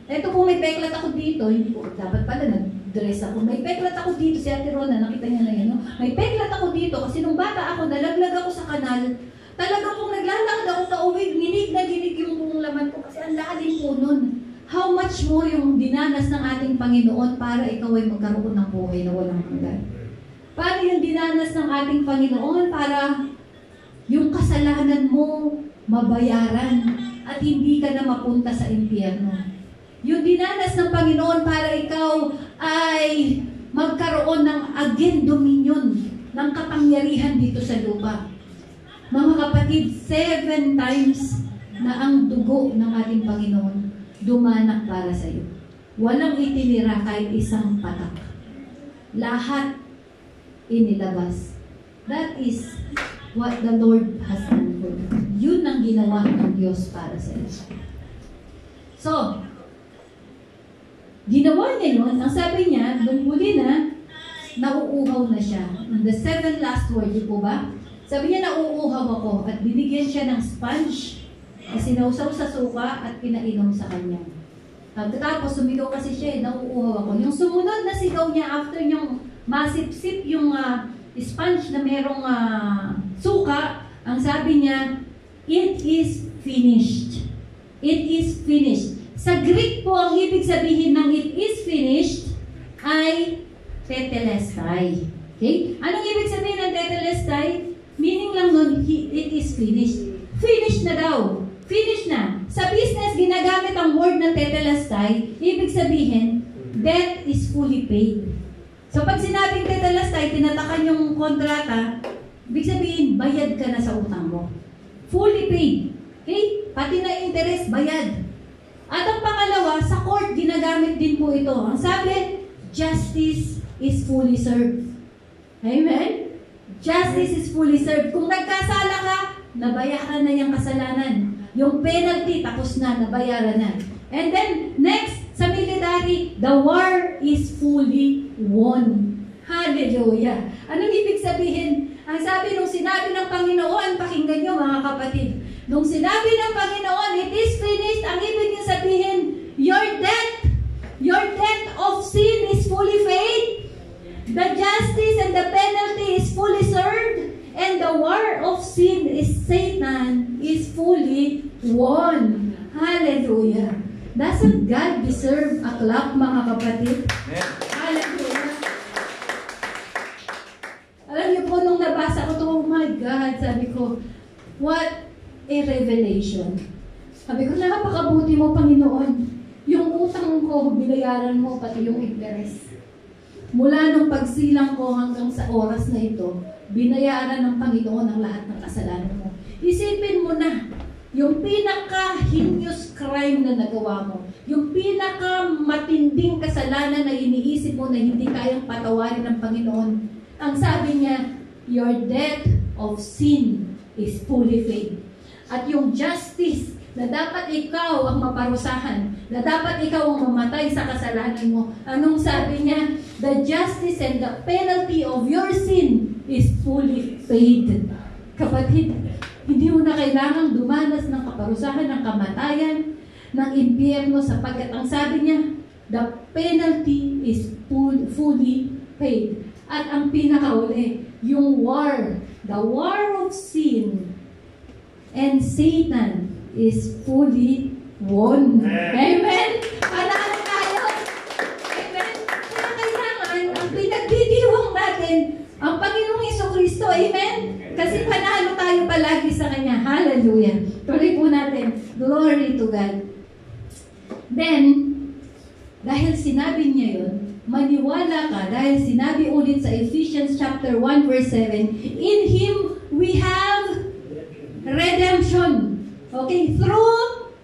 Ito po, may peklat ako dito. Hindi po, dapat pala nag-dress ako. May peklat ako dito, si Ate Rona, nakita niya na yun. No? May peklat ako dito kasi nung bata ako, nalaglag ako sa kanal. Talagang kung naglalakad ako sa uwi, ginig na ginig yung buong laman ko kasi ang lalim po nun. How much more yung dinanas ng ating Panginoon para ikaw ay magkaroon ng buhay na walang hanggan? Paano yung dinanas ng ating Panginoon para yung kasalanan mo mabayaran at hindi ka na mapunta sa impyerno? Yung dinanas ng Panginoon para ikaw ay magkaroon ng again dominion, ng kapangyarihan dito sa lupa. Mga kapatid, 7 times na ang dugo ng ating Panginoon dumanak para sa iyo. walang itinira kahit isang patak. Lahat inilabas. That is what the Lord has done for you. Yun ang ginawa ng Diyos para sa iyo. So, ginawa niya yun. Ang sabi niya, nung huli na, nauuhaw na siya. On the 7th last word, di po ba? Sabi niya, nauuhaw ako at binigyan siya ng sponge na sinausaw sa suka at pinainom sa kanya. Tapos sumigaw kasi siya, nauuhaw ako. Yung sumunod na sigaw niya after niyang masip-sip yung sponge na merong suka, ang sabi niya, it is finished. It is finished. Sa Greek po, ang ibig sabihin ng it is finished ay tetelestai. Okay? Anong ibig sabihin ng tetelestai? Meaning lang nun, it is finished. Finished na daw. Finished na. Sa business, ginagamit ang word na tetelestai, ibig sabihin, debt is fully paid. So pag sinabing tetelestai, tinatakan yung kontrata, ibig sabihin, bayad ka na sa utang mo. Fully paid. Okay? Pati na interest, bayad. At ang pangalawa, sa court, ginagamit din po ito. Ang sabi, justice is fully served. Amen? Justice is fully served. Kung nagkasala ka, nabayaran na yung kasalanan. Yung penalty, tapos na, nabayaran na. And then, next, sa military, the war is fully won. Hallelujah. Anong ibig sabihin? Ang sabi nung sinabi ng Panginoon, pakinggan nyo mga kapatid, nung sinabi ng Panginoon, it is finished, ang ibig niya sabihin, your debt of sin is fully paid, the justice and the penalty is fully served, and the war of sin is Satan is fully won. Hallelujah. Doesn't God deserve a clap, mga kapatid? Yeah. Hallelujah. Alam niyo po, nung nabasa ko ito, oh my God, sabi ko, what a revelation. Sabi ko, napakabuti mo, Panginoon. Yung utang ko, binayaran mo, pati yung interest. Mula nung pagsilang ko hanggang sa oras na ito, binayaran ng Panginoon ang lahat ng kasalanan mo. Isipin mo na, yung pinaka-heinous crime na nagawa mo, yung pinaka-matinding kasalanan na iniisip mo na hindi kayang patawarin ng Panginoon, ang sabi niya, your debt of sin is fully paid. At yung justice na dapat ikaw ang maparusahan, na dapat ikaw ang mamatay sa kasalanan mo, anong sabi niya? The justice and the penalty of your sin is fully paid. Kapatid, hindi mo na kailangang dumanas ng kaparusahan ng kamatayan, ng impyerno, sapagkat ang sabi niya, the penalty is fully paid. At ang pinakauli, yung war, the war of sin and Satan is fully won. Amen? Panalo tayo. Amen? Kaya kailangan, ang pinagdidiwang natin, ang Panginoong Jesucristo. Amen? Kasi panalo tayo palagi sa Kanya. Hallelujah. Tuloy po natin. Glory to God. Then, dahil sinabi niya yun, maniwala ka dahil sinabi ulit sa Ephesians chapter 1 verse 7, in Him we have redemption. Okay? Through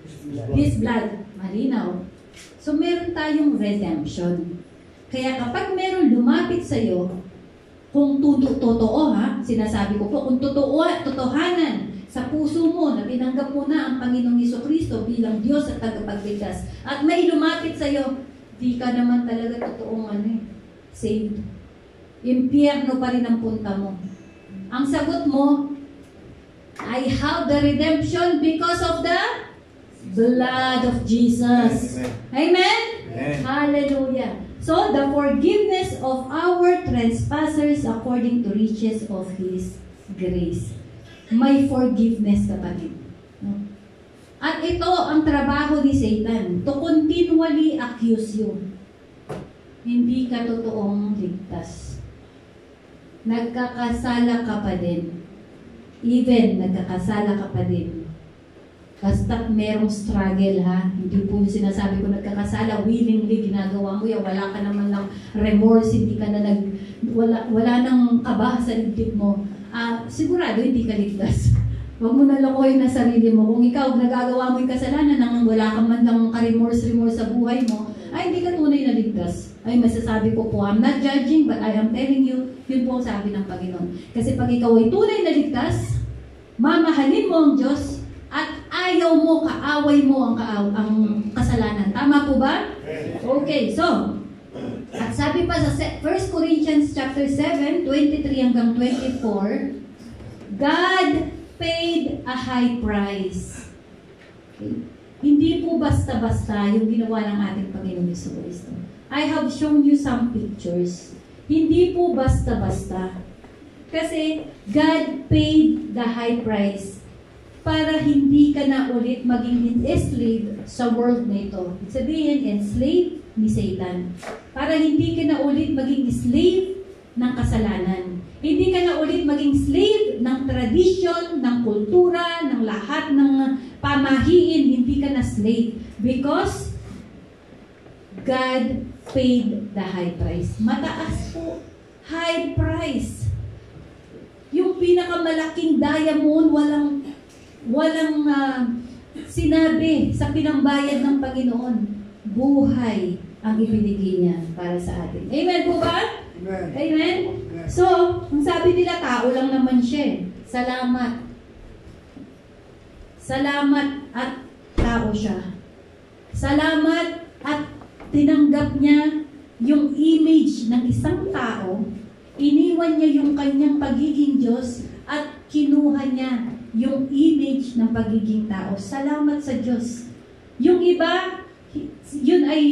His blood. Malinaw. So, meron tayong redemption. Kaya kapag meron lumapit sa'yo, kung totoo ha, sinasabi ko po, kung totohanan sa puso mo na pinanggap mo na ang Panginoong Jesucristo bilang Diyos at tagapagligtas, at may lumapit sa'yo, di ka naman talaga totoong saved. Impyerno pa rin ang punta mo. Ang sagot mo, I have the redemption because of the blood of Jesus. Amen? Amen? Hallelujah. So, the forgiveness of our trespassers according to riches of His grace. May forgiveness, kapatid. At ito ang trabaho ni Satan, to continually accuse you. Hindi ka totoong ligtas. Nagkakasala ka pa din. Even nagkakasala ka pa din. Basta merong struggle ha. Hindi po yung sinasabi ko nagkakasala, willingly ginagawa mo yan. Wala ka naman ng remorse, hindi ka na wala nang kaba sa dibdib mo. Sigurado hindi ka ligtas. Huwag mo nalokohin na sarili mo. Kung ikaw nagagawa mo yung kasalanan nang wala ka man lang ka-remorse sa buhay mo, ay hindi ka tunay na ligtas. Ay masasabi ko po, I'm not judging, but I am telling you, yun po ang sabi ng Panginoon. Kasi pag ikaw ay tunay na ligtas, mamahalin mo ang Diyos, at ayaw mo, kaaway mo ang kasalanan. Tama po ba? Okay, so, at sabi pa sa 1 Corinthians chapter 7, 23 hanggang 24, God paid a high price. Okay? Hindi po basta-basta yung ginawa ng ating Panginoon Jesucristo. I have shown you some pictures. Hindi po basta-basta. Kasi God paid the high price para hindi ka na ulit maging enslaved sa world na ito. Sabihin, enslaved ni Satan. Para hindi ka na ulit maging slave ng kasalanan. Hindi ka na ulit maging slave ng tradition, ng kultura, ng lahat ng pamahiin. Hindi ka na slave. Because God paid the high price. Mataas po. High price. Yung pinakamalaking diamond, walang sinabi sa pinambayad ng Panginoon. Buhay ang ibinigay niya para sa atin. Amen po ba? Amen. Amen? So, ang sabi nila, tao lang naman siya. Salamat. Salamat at tao siya. Salamat at tinanggap niya yung image ng isang tao, iniwan niya yung kanyang pagiging Diyos at kinuha niya yung image ng pagiging tao. Salamat sa Diyos. Yung iba, yun ay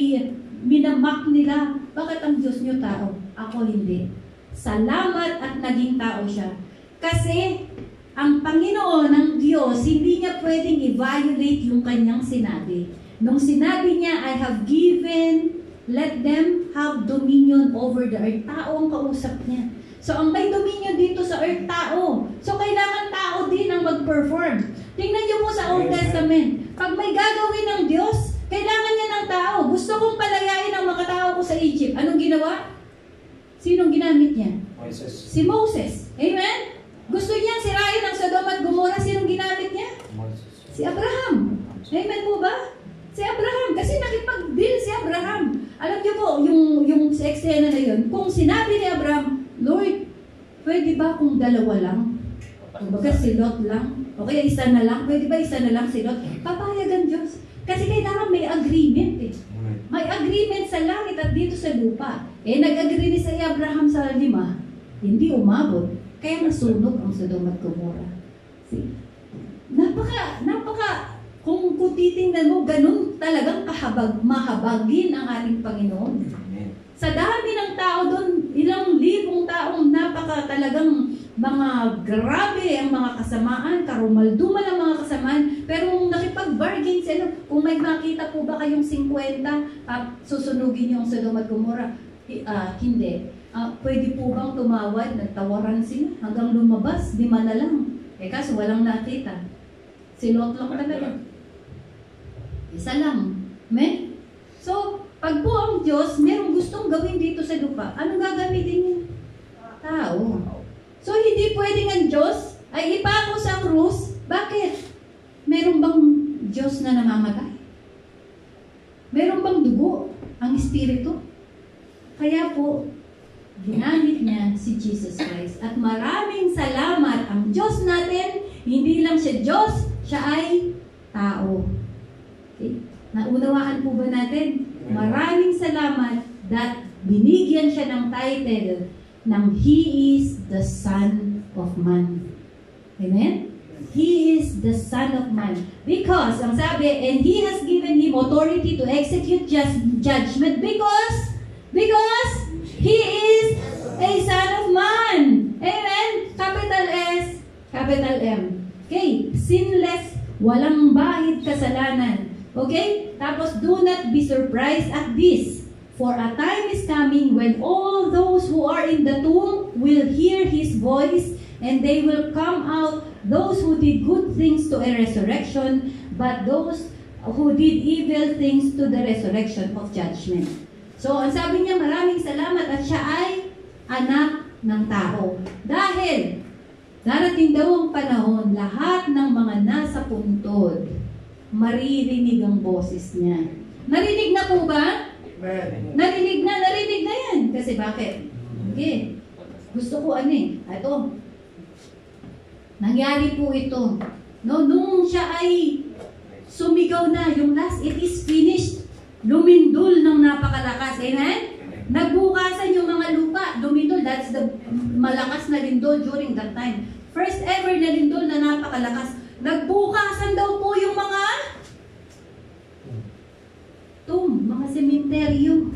minamak nila. Bakit ang Diyos niyo tao? Ako hindi. Salamat at naging tao siya. Kasi ang Panginoon ng Diyos, hindi niya pwedeng i-violate yung kanyang sinabi. Nung sinabi niya, I have given, let them have dominion over the earth. Tao ang kausap niya. So, ang may dominion dito sa earth, tao. So, kailangan tao din ang mag-perform. Tingnan niyo po sa Old Testament. Pag may gagawin ng Diyos, kailangan niya ng tao. Gusto kong palayain ang mga tao ko sa Egypt. Anong ginawa? Sinong ginamit niya? Moses. Si Moses. Amen? Gusto niya sirain ang Sodom at Gomorrah. Sinong ginamit niya? Moses. Si Abraham. Amen po ba? Si Abraham. Kasi nakipag-deal si Abraham. Alam niyo po, yung sa eksena na yun, kung sinabi ni Abraham, Lord, pwede ba kung dalawa lang? Kumbaga si Lot lang? O kaya isa na lang? Pwede ba isa na lang si Lot? Papayagan Diyos. Kasi kailangan may agreement eh. May agreement sa langit at dito sa lupa. Eh, nag-agree ni sa Abraham sa 5, hindi umabot. Kaya nasunog ang Sodom at Gomorrah. See? Kung titingnan mo, ganun talagang mahabagin ang ating Panginoon. Sa dami ng tao doon, ilang libong taong talagang mga grabe ang mga kasamaan, karumalduman ang mga kasamaan, pero kung nakipag-bargain sila, kung may makita po ba kayong 50, susunugin niyo ang Sodom at Gomorrah? Hindi. Pwede po bang tumawad? Nagtawaran sila hanggang lumabas, 5 na lang. Kaso walang nakita. Si Lot lang talaga. Isa lang. Amen? So, pag po ang Diyos, merong gustong gawin dito sa lupa, ano gagamitin niya? Tao. So, hindi pwedeng ang Diyos ay ipako sa krus. Bakit? Meron bang Diyos na namamatay? Meron bang dugo ang Espiritu? Kaya po, ginamit niya si Jesus Christ. At maraming salamat ang Diyos natin. Hindi lang siya Diyos, siya ay tao. Okay? Naunawaan po ba natin? Maraming salamat that binigyan siya ng title ng He is the Son of Man. Amen? He is the Son of Man. Because, ang sabi, and He has given Him authority to execute judgment because He is a Son of Man. Amen? Capital S, capital M. Okay? Sinless, walang bahid kasalanan. Okay? Tapos, do not be surprised at this. For a time is coming when all those who are in the tomb will hear His voice, and they will come out, those who did good things to a resurrection, but those who did evil things to the resurrection of judgment. So, ang sabi niya, maraming salamat at siya ay anak ng tao. Dahil, darating daw ang panahon, lahat ng mga nasa puntod, maririnig ang boses niya. Narinig na po ba? Amen. Narinig na yan. Kasi bakit? Okay. Gusto ko ito. Nangyari po ito. No, nung siya ay sumigaw na, yung last, it is finished. Lumindol ng napakalakas. Amen? Nagbukasan yung mga lupa. Lumindol, that's the malakas na lindol during that time. First ever na lindol na napakalakas. Nagbukasan daw po yung mga mga sementeryo,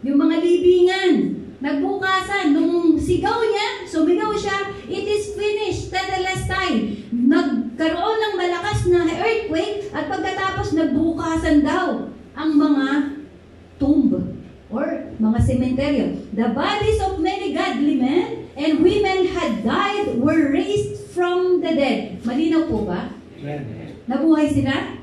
yung mga libingan. Nagbukasan. Nung sumigaw siya, it is finished, tetelestai. Nagkaroon ng malakas na earthquake at pagkatapos nagbukasan daw ang mga tomb or mga sementeryo. The bodies of many godly men and women had died were raised from the dead. Malinaw po ba? Nabuhay sila?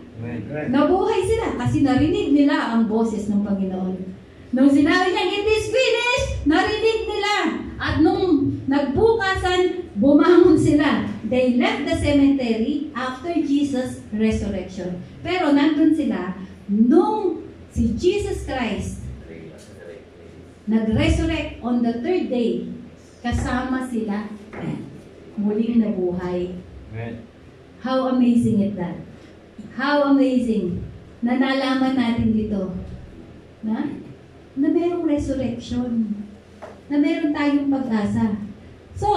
Nabuhay sila kasi narinig nila ang boses ng Panginoon. Nung sinabi niya, it is finished, narinig nila. At nung nagbukasan, bumangon sila. They left the cemetery after Jesus' resurrection. Pero nandun sila nung si Jesus Christ nag-resurrect on the third day, kasama sila muling nabuhay. How amazing is that? How amazing na nalaman natin dito na merong resurrection, na meron tayong pag-asa. So,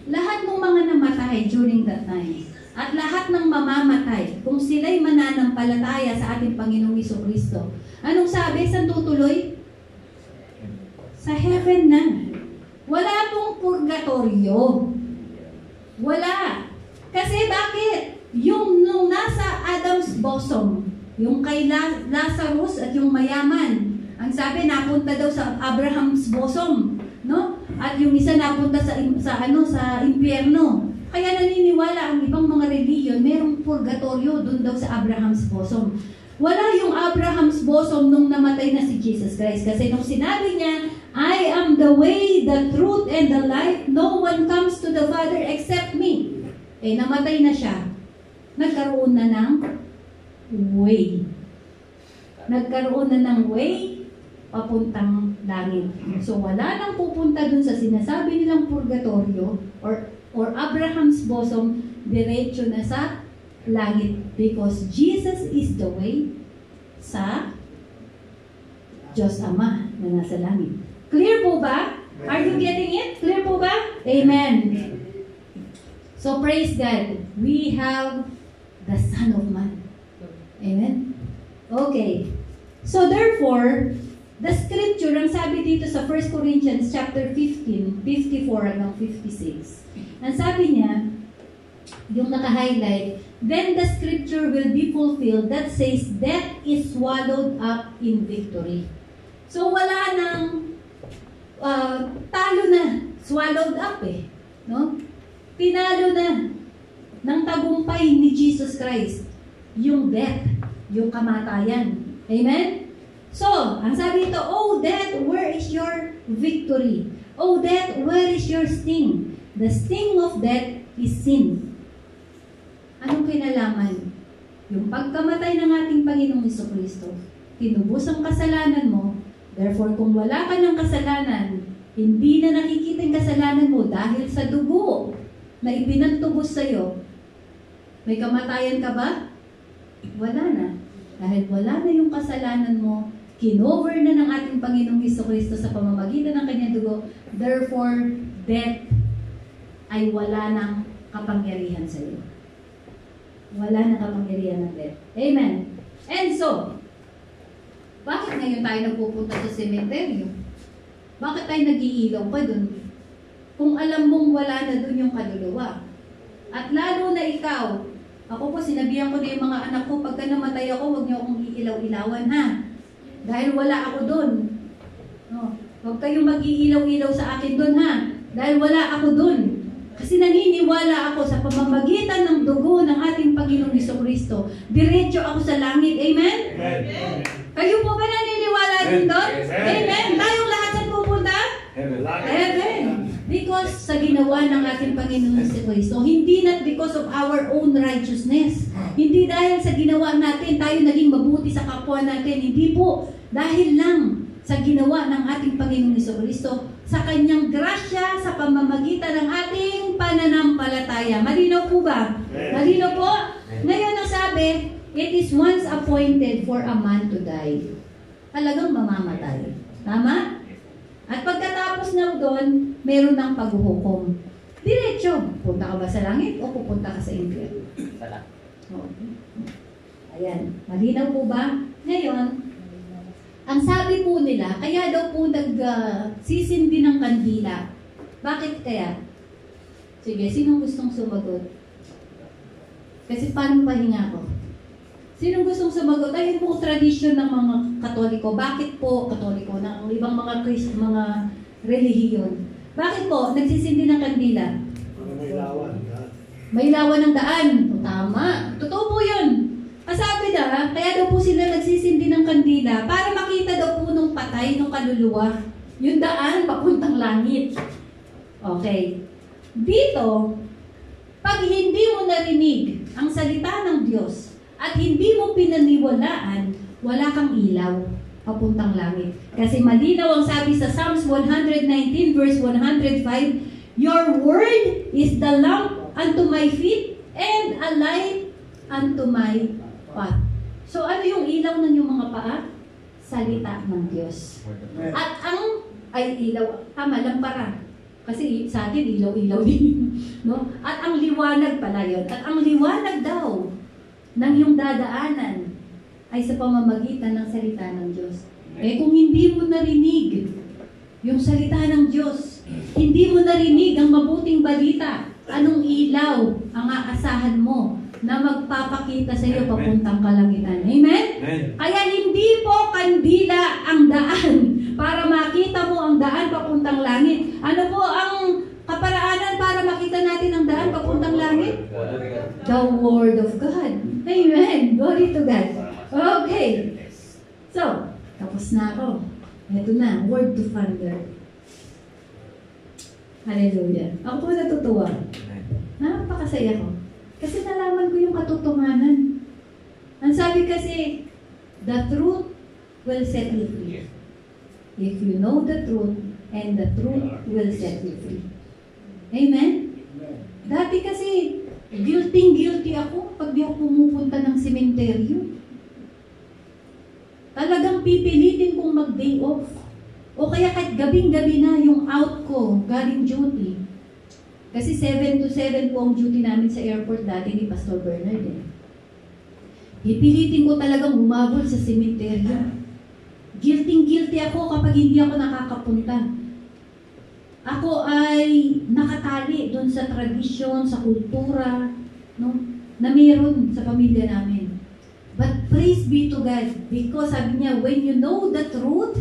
lahat ng mga namatay during that time, at lahat ng mamamatay, kung sila'y mananampalataya sa ating Panginoong Jesucristo, anong sabi? Saan tutuloy? Sa heaven na. Wala pong purgatorio. Wala. Kasi bakit? Yung nung nasa Adam's bosom, yung kay Lazarus at yung mayaman, ang sabi napunta daw sa Abraham's bosom, no? At yung isa napunta sa impyerno. Kaya naniniwala ang ibang mga religion, merong purgatorio doon daw sa Abraham's bosom. Wala yung Abraham's bosom nung namatay na si Jesus Christ. Kasi nung sinabi niya, I am the way, the truth, and the life. No one comes to the Father except me. Namatay na siya. Nagkaroon na ng way. Nagkaroon na ng way papuntang langit. So wala nang pupunta dun sa sinasabi nilang purgatorio or Abraham's bosom, diretso na sa langit because Jesus is the way sa Diyos Ama na nasa langit. Clear po ba? Are you getting it? Clear po ba? Amen. So praise God. We have the Son of Man. Amen? Okay. So therefore, the scripture, ang sabi dito sa 1 Corinthians chapter 15, 54 hanggang 56. Ang sabi niya, yung naka-highlight, then the scripture will be fulfilled that says, death is swallowed up in victory. So wala nang talo na, swallowed up no? Pinalo na ng tagumpay ni Jesus Christ yung death, yung kamatayan. Amen? So, ang sabi ito, oh death, where is your victory? Oh death, where is your sting? The sting of death is sin. Anong kinalaman? Yung pagkamatay ng ating Panginoong Jesucristo, tinubos ang kasalanan mo, therefore kung wala ka ng kasalanan, hindi na nakikita yung kasalanan mo dahil sa dugo na ipinagtubos sa'yo, may kamatayan ka ba? Wala na. Dahil wala na yung kasalanan mo, kinover na ng ating Panginoong Jesucristo sa pamamagitan ng kanyang dugo, therefore, death ay wala ng kapangyarihan sa iyo. Wala na kapangyarihan ng death. Amen. And so, bakit ngayon tayo nagpupunta sa sementeryo? Bakit tayo nag-iilaw pa dun? Kung alam mong wala na dun yung kaluluwa. At lalo na ikaw, ako po, sinabihan ko na yung mga anak ko, pagka namatay ako, huwag niyo akong iilaw-ilawan, ha? Dahil wala ako dun. No. Huwag kayong mag-iilaw-ilaw sa akin dun, ha? Dahil wala ako dun. Kasi naniniwala ako sa pamamagitan ng dugo ng ating Panginoong Jesucristo. Diretso ako sa langit. Amen? Amen. Kayo po ba naniniwala din doon? Amen? Tayong lahat sa pupunta? Heaven. Because sa ginawa ng ating Panginoong Jesucristo, hindi not because of our own righteousness. Hindi dahil sa ginawa natin, tayo naging mabuti sa kapwa natin. Hindi po. Dahil lang sa ginawa ng ating Panginoong Jesucristo, sa kanyang grasya, sa pamamagitan ng ating pananampalataya. Malinaw po ba? Malinaw po? Ngayon ang sabi, it is once appointed for a man to die. Talagang mamamatay. Tama? At pagkatapos na doon, meron ng paghuhukom. Diretso, punta ka ba sa langit o pupunta ka sa impyerno? Ayan, malinaw po ba? Ngayon, ang sabi po nila, kaya daw po nagsisindi ng kandila. Bakit kaya? Sige, sinong gustong sumagot? Kasi paano pahinga ko? Sinong gustong sumagot? Ayun po tradisyon ng mga Katoliko. Bakit po Katoliko? Ng ibang mga mga relihiyon. Bakit po nagsisindi ng kandila? May lawan. May lawan ng daan. Tama. Totoo po yun. Sabi na, kaya daw po sila nagsisindi ng kandila para makita daw po nung patay, nung kaluluwa, yung daan papuntang langit. Okay. Dito, pag hindi mo narinig ang salita ng Diyos at hindi mo pinaniwalaan, wala kang ilaw papuntang langit. Kasi malinaw ang sabi sa Psalms 119 verse 105, your word is the lamp unto my feet and a light unto my path. So ano yung ilaw ng yung mga paa? Salita ng Diyos. At ang, ilaw, tama, lampara. Kasi sa atin, ilaw-ilaw din. No? At ang liwanag pala yun. At ang liwanag daw ng yung dadaanan ay sa pamamagitan ng salita ng Diyos. Eh kung hindi mo narinig yung salita ng Diyos, hindi mo narinig ang mabuting balita, anong ilaw ang aasahan mo na magpapakita sa iyo papuntang kalangitan? Amen? Kaya hindi po kandila ang daan para makita mo ang daan papuntang langit. Ano po ang kaparaanan para makita natin ang daan papuntang langit? The Word of God. Amen. Glory to God. Okay. So, tapos na ako. Ito na, Word to Thunder. Hallelujah. Ako po natutuwa. Napakasaya ko. Kasi nalaman ko yung katotohanan. Ang sabi kasi, the truth will set you free. If you know the truth, and the truth will set you free. Amen? Dati kasi, guilty ako pag di ako pumupunta ng sementeryo. Talagang pipilitin kong mag-day off. O kaya kahit gabing-gabi na yung out ko, galing duty. Kasi 7 to 7 po ang duty namin sa airport dati ni Pastor Bernard. Pipilitin ko talagang humabol sa sementeryo. Guilty ako kapag hindi ako nakakapunta. Ako ay nakatali doon sa tradisyon, sa kultura, no, na meron sa pamilya namin. But praise be to God, because sabi niya, when you know the truth,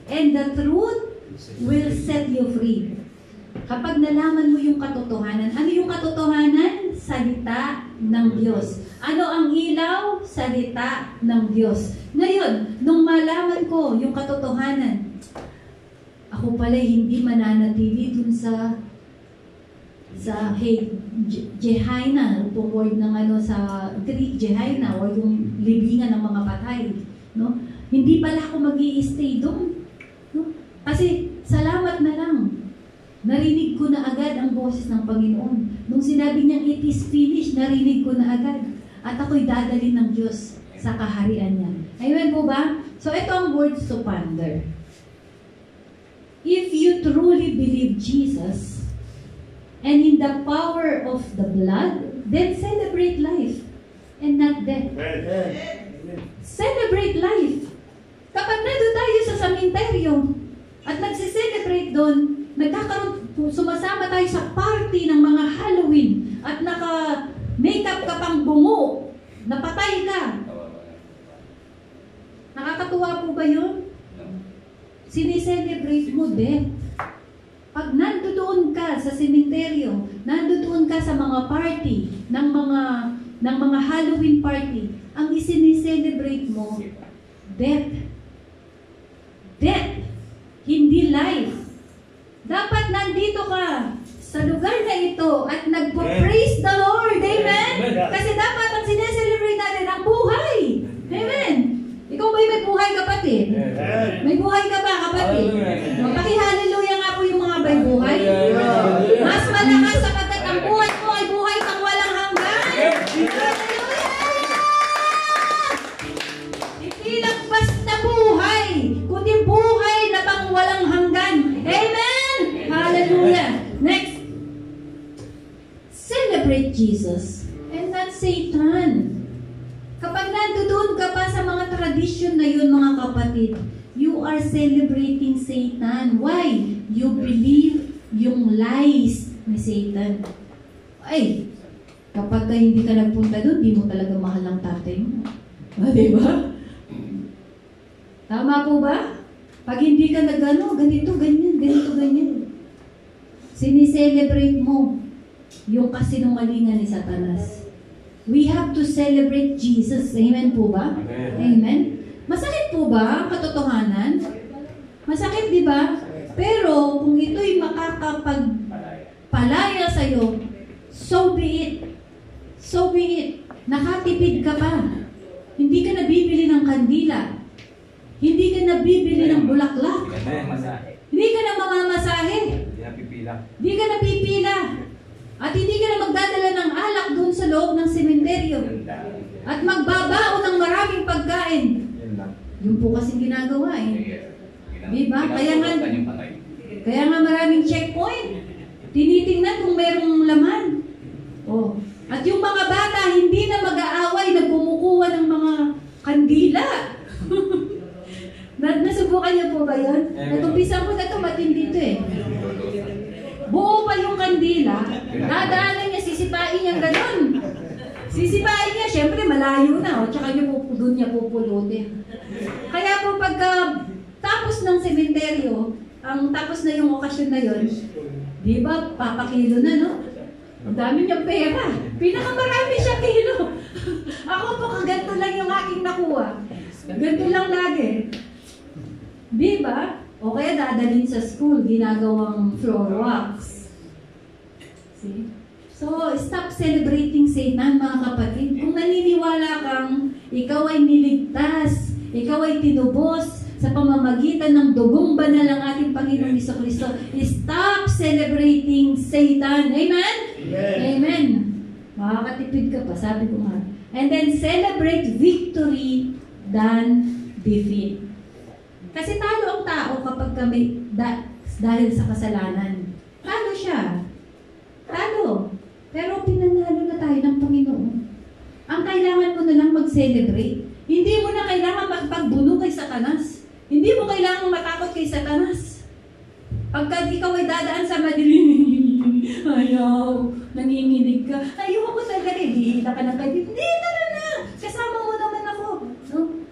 and the truth will set you free. Kapag nalaman mo yung katotohanan, ano yung katotohanan? Salita ng Diyos. Ano ang ilaw? Salita ng Diyos. Ngayon, nung malaman ko yung katotohanan, ako pala hindi mananatili dun sa Gehenna, itong word ng sa Greek, Gehenna, o yung libingan ng mga patay. No? Hindi pala ako mag-i-stay doon. No? Kasi salamat na lang. Narinig ko na agad ang boses ng Panginoon. Nung sinabi niyang it is finished, narinig ko na agad. At ako'y dadalhin ng Diyos sa kaharian niya. Amen po ba? So ito ang words to ponder. If you truly believe Jesus and in the power of the blood, then celebrate life and not death. Celebrate life. Kapag nandun tayo sa sementeryo at nagsiselebrate doon, sumasama tayo sa party ng mga Halloween at naka-makeup ka pang bungo, napatay ka. Nakakatuwa po ba yun? Sineselebrate mo death. Pag nandoon ka sa sementeryo, nandoon ka sa mga party ng mga Halloween party, ang isineselebrate mo death. Death, hindi life. Dapat nandito ka sa lugar na ito at nagpo-praise the Lord. Amen? Kasi dapat ang sineselebrate natin ang buhay. Amen? Ikaw ba'y may buhay, kapatid? May buhay ka ba? kapatid. Paki-hallelujah nga po yung mga baybuhay. Mas malakas sapagkat ang buhay mo ay buhay pang walang hanggan. Hallelujah! Hindi lang basta buhay, kundi buhay na pang walang hanggan. Amen! Hallelujah! Next. Celebrate Jesus and not Satan. Kapag nandoon ka pa sa mga tradisyon na yun, mga kapatid, you are celebrating Satan. Why? You believe yung lies ni Satan. Ay, kapag hindi ka nagpunta doon, di mo talaga mahal ang tatay mo. Diba? Tama po ba? Pag hindi ka nagano, ganito, ganyan. Sinicelebrate mo yung kasinungalingan ni Satanas. We have to celebrate Jesus. Amen po ba? Amen. Masakit po ba ang katotohanan? Masakit, di ba? Pero kung ito'y makakapagpalaya sa'yo, so be it. So be it. Nakatipid ka pa. Hindi ka nabibili ng kandila. Hindi ka nabibili ng bulaklak. Hindi ka na mamamasahe. Hindi ka napipila. At hindi ka na magdadala ng alak doon sa loob ng sementeryo. At magbabao ng maraming pagkain. Yun po kasing ginagawa eh. Diba? Kaya nga maraming checkpoint. Tinitingnan kung merong laman. Oh. At yung mga bata, hindi na mag-aaway na bumukuha ng mga kandila. Nasubukan niyo po ba yun? Natumpisa ko na ito, matindi ito eh. Buo pa yung kandila, dadaanan niya, sisipain niya gano'n. Sisipain niya, syempre malayo na, tsaka doon niya pupulutin. Kaya po pagka tapos ng sementeryo, ang tapos na yung okasyon na yun, di ba, papakilo na, no? Ang dami niyang pera. Pinakamarami siya kilo. Ako po, ganito lang yung aking nakuha. Ganito lang lagi. Di ba? O kaya dadalhin sa school, ginagawang floor wax. See? So, stop celebrating Satan, mga kapatid. Kung naniniwala kang ikaw ay niligtas, ikaw ay tinubos sa pamamagitan ng dugong banal ng ating Panginoong Jesucristo, stop celebrating Satan. Amen? Amen. Amen. Makakatipid ka pa, sabi ko nga. And then celebrate victory than defeat. Kasi talo ang tao kapag kami dahil sa kasalanan. Talo siya. Talo. Pero pinanalo na tayo ng Panginoon. Ang kailangan mo na lang mag-celebrate. Hindi mo na kailangan magpagbuno kay Satanas. Hindi mo kailangan matakot kay Satanas. Pagka ikaw ay dadaan sa madilim, ayaw, nanginginig ka, ayaw ako talaga, hihila ka ng kaibigan. Hindi, tara na! Kasama mo naman ako. No?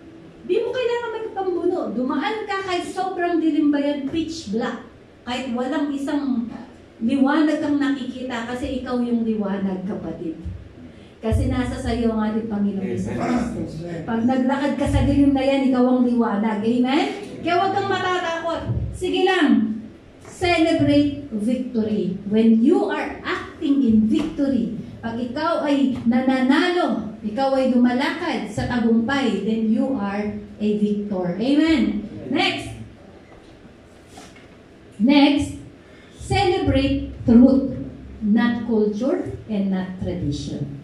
Di mo kailangan magpambuno. Dumaan ka kahit sobrang dilim ba yan, pitch black. Kahit walang isang liwanag kang nakikita kasi ikaw yung liwanag, kapatid. Kasi nasa sayo ang ating Panginoon Jesucristo. Pag naglakad ka sa dilim na yan, ikaw ang liwanag. Amen? Kaya huwag kang matatakot. Sige lang. Celebrate victory. When you are acting in victory, pag ikaw ay nananalo, ikaw ay lumalakad sa tagumpay, then you are a victor. Amen. Next, celebrate truth, not culture and not tradition.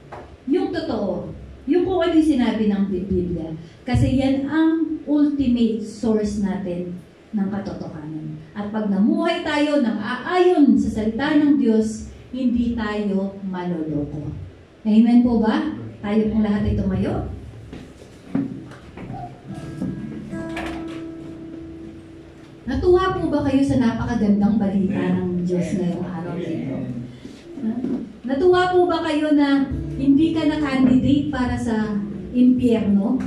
Yung totoo, yung kung ano yung sinabi ng Biblia. Kasi yan ang ultimate source natin ng katotohanan. At pag namuhay tayo ng aayon sa salita ng Diyos, hindi tayo maloloko. Amen po ba? Tayo pong lahat ay tumayo. Natuwa po ba kayo sa napakagandang balita ng Diyos ngayong araw nito? Natuwa po ba kayo na hindi ka na candidate para sa impyerno?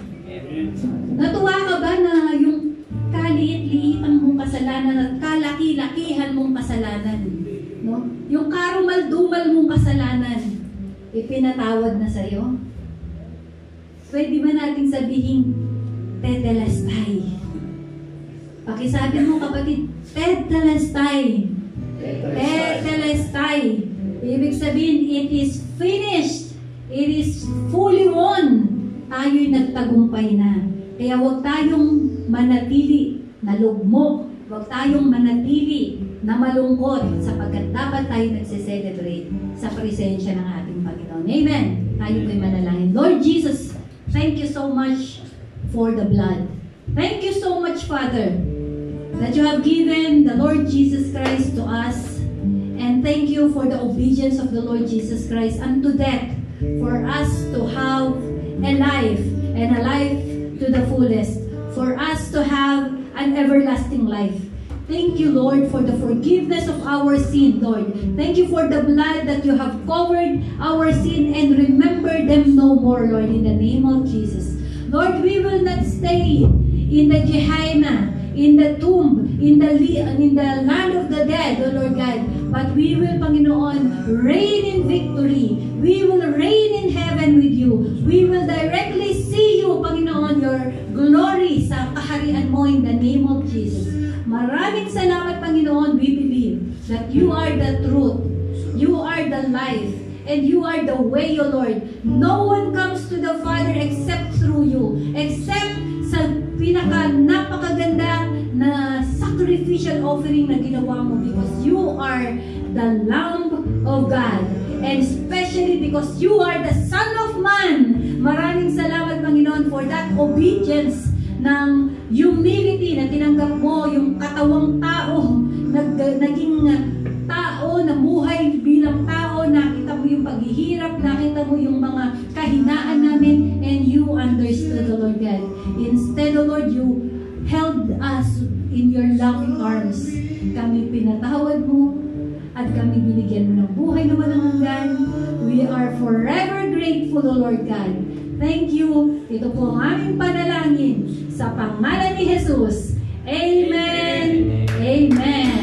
Natuwa ka ba na yung kaliit-liitan mong kasalanan at kalaki-lakihan mong kasalanan, no? Yung karumal-dumal mong kasalanan, ipinatawad na sa'yo? Pwede ba nating sabihin, tetelestai? Pakisabi mo, kapatid, tetelestai. Tetelestai. Ibig sabihin, it is finished. It is fully won. Tayo'y nagtagumpay na. Kaya huwag tayong manatili na lugmok Huwag tayong manatili na malungkot sapagkat dapat tayo nagse-celebrate sa presensya ng ating Panginoon. Amen. Tayo po'y manalangin. Lord Jesus, thank you so much for the blood. Thank you so much, Father, that you have given the Lord Jesus Christ to us. And thank you for the obedience of the Lord Jesus Christ unto death, for us to have a life, and a life to the fullest, for us to have an everlasting life. Thank you, Lord, for the forgiveness of our sin, Lord. Thank you for the blood that you have covered our sin and remember them no more, Lord, in the name of Jesus. Lord, we will not stay in the Gehenna, in the tomb, in the land of the dead, O Lord God, but we will, Panginoon, reign in victory. We will reign in heaven with you. We will directly see you, Panginoon, your glory sa kaharian mo in the name of Jesus. Maraming salamat, Panginoon. We believe that you are the truth, you are the life, and you are the way, O Lord. No one comes to the Father except through you, except sa napakaganda na sacrificial offering na ginawa mo, because you are the Lamb of God, and especially because you are the Son of Man. Maraming salamat, Panginoon, for that obedience ng humility na tinanggap mo, yung katawang tao, naging tao, namuhay bilang tao, nakita mo yung paghihirap, nakita mo yung mga kahinaan namin, and you understood, O Lord God. Instead, O Lord, you held us in your loving arms. Kami pinatawad mo, at kami binigyan mo ng buhay na walang hanggan. We are forever grateful, O Lord God. Thank you. Ito po ang aming panalangin sa pangalan ni Jesus. Amen. Amen.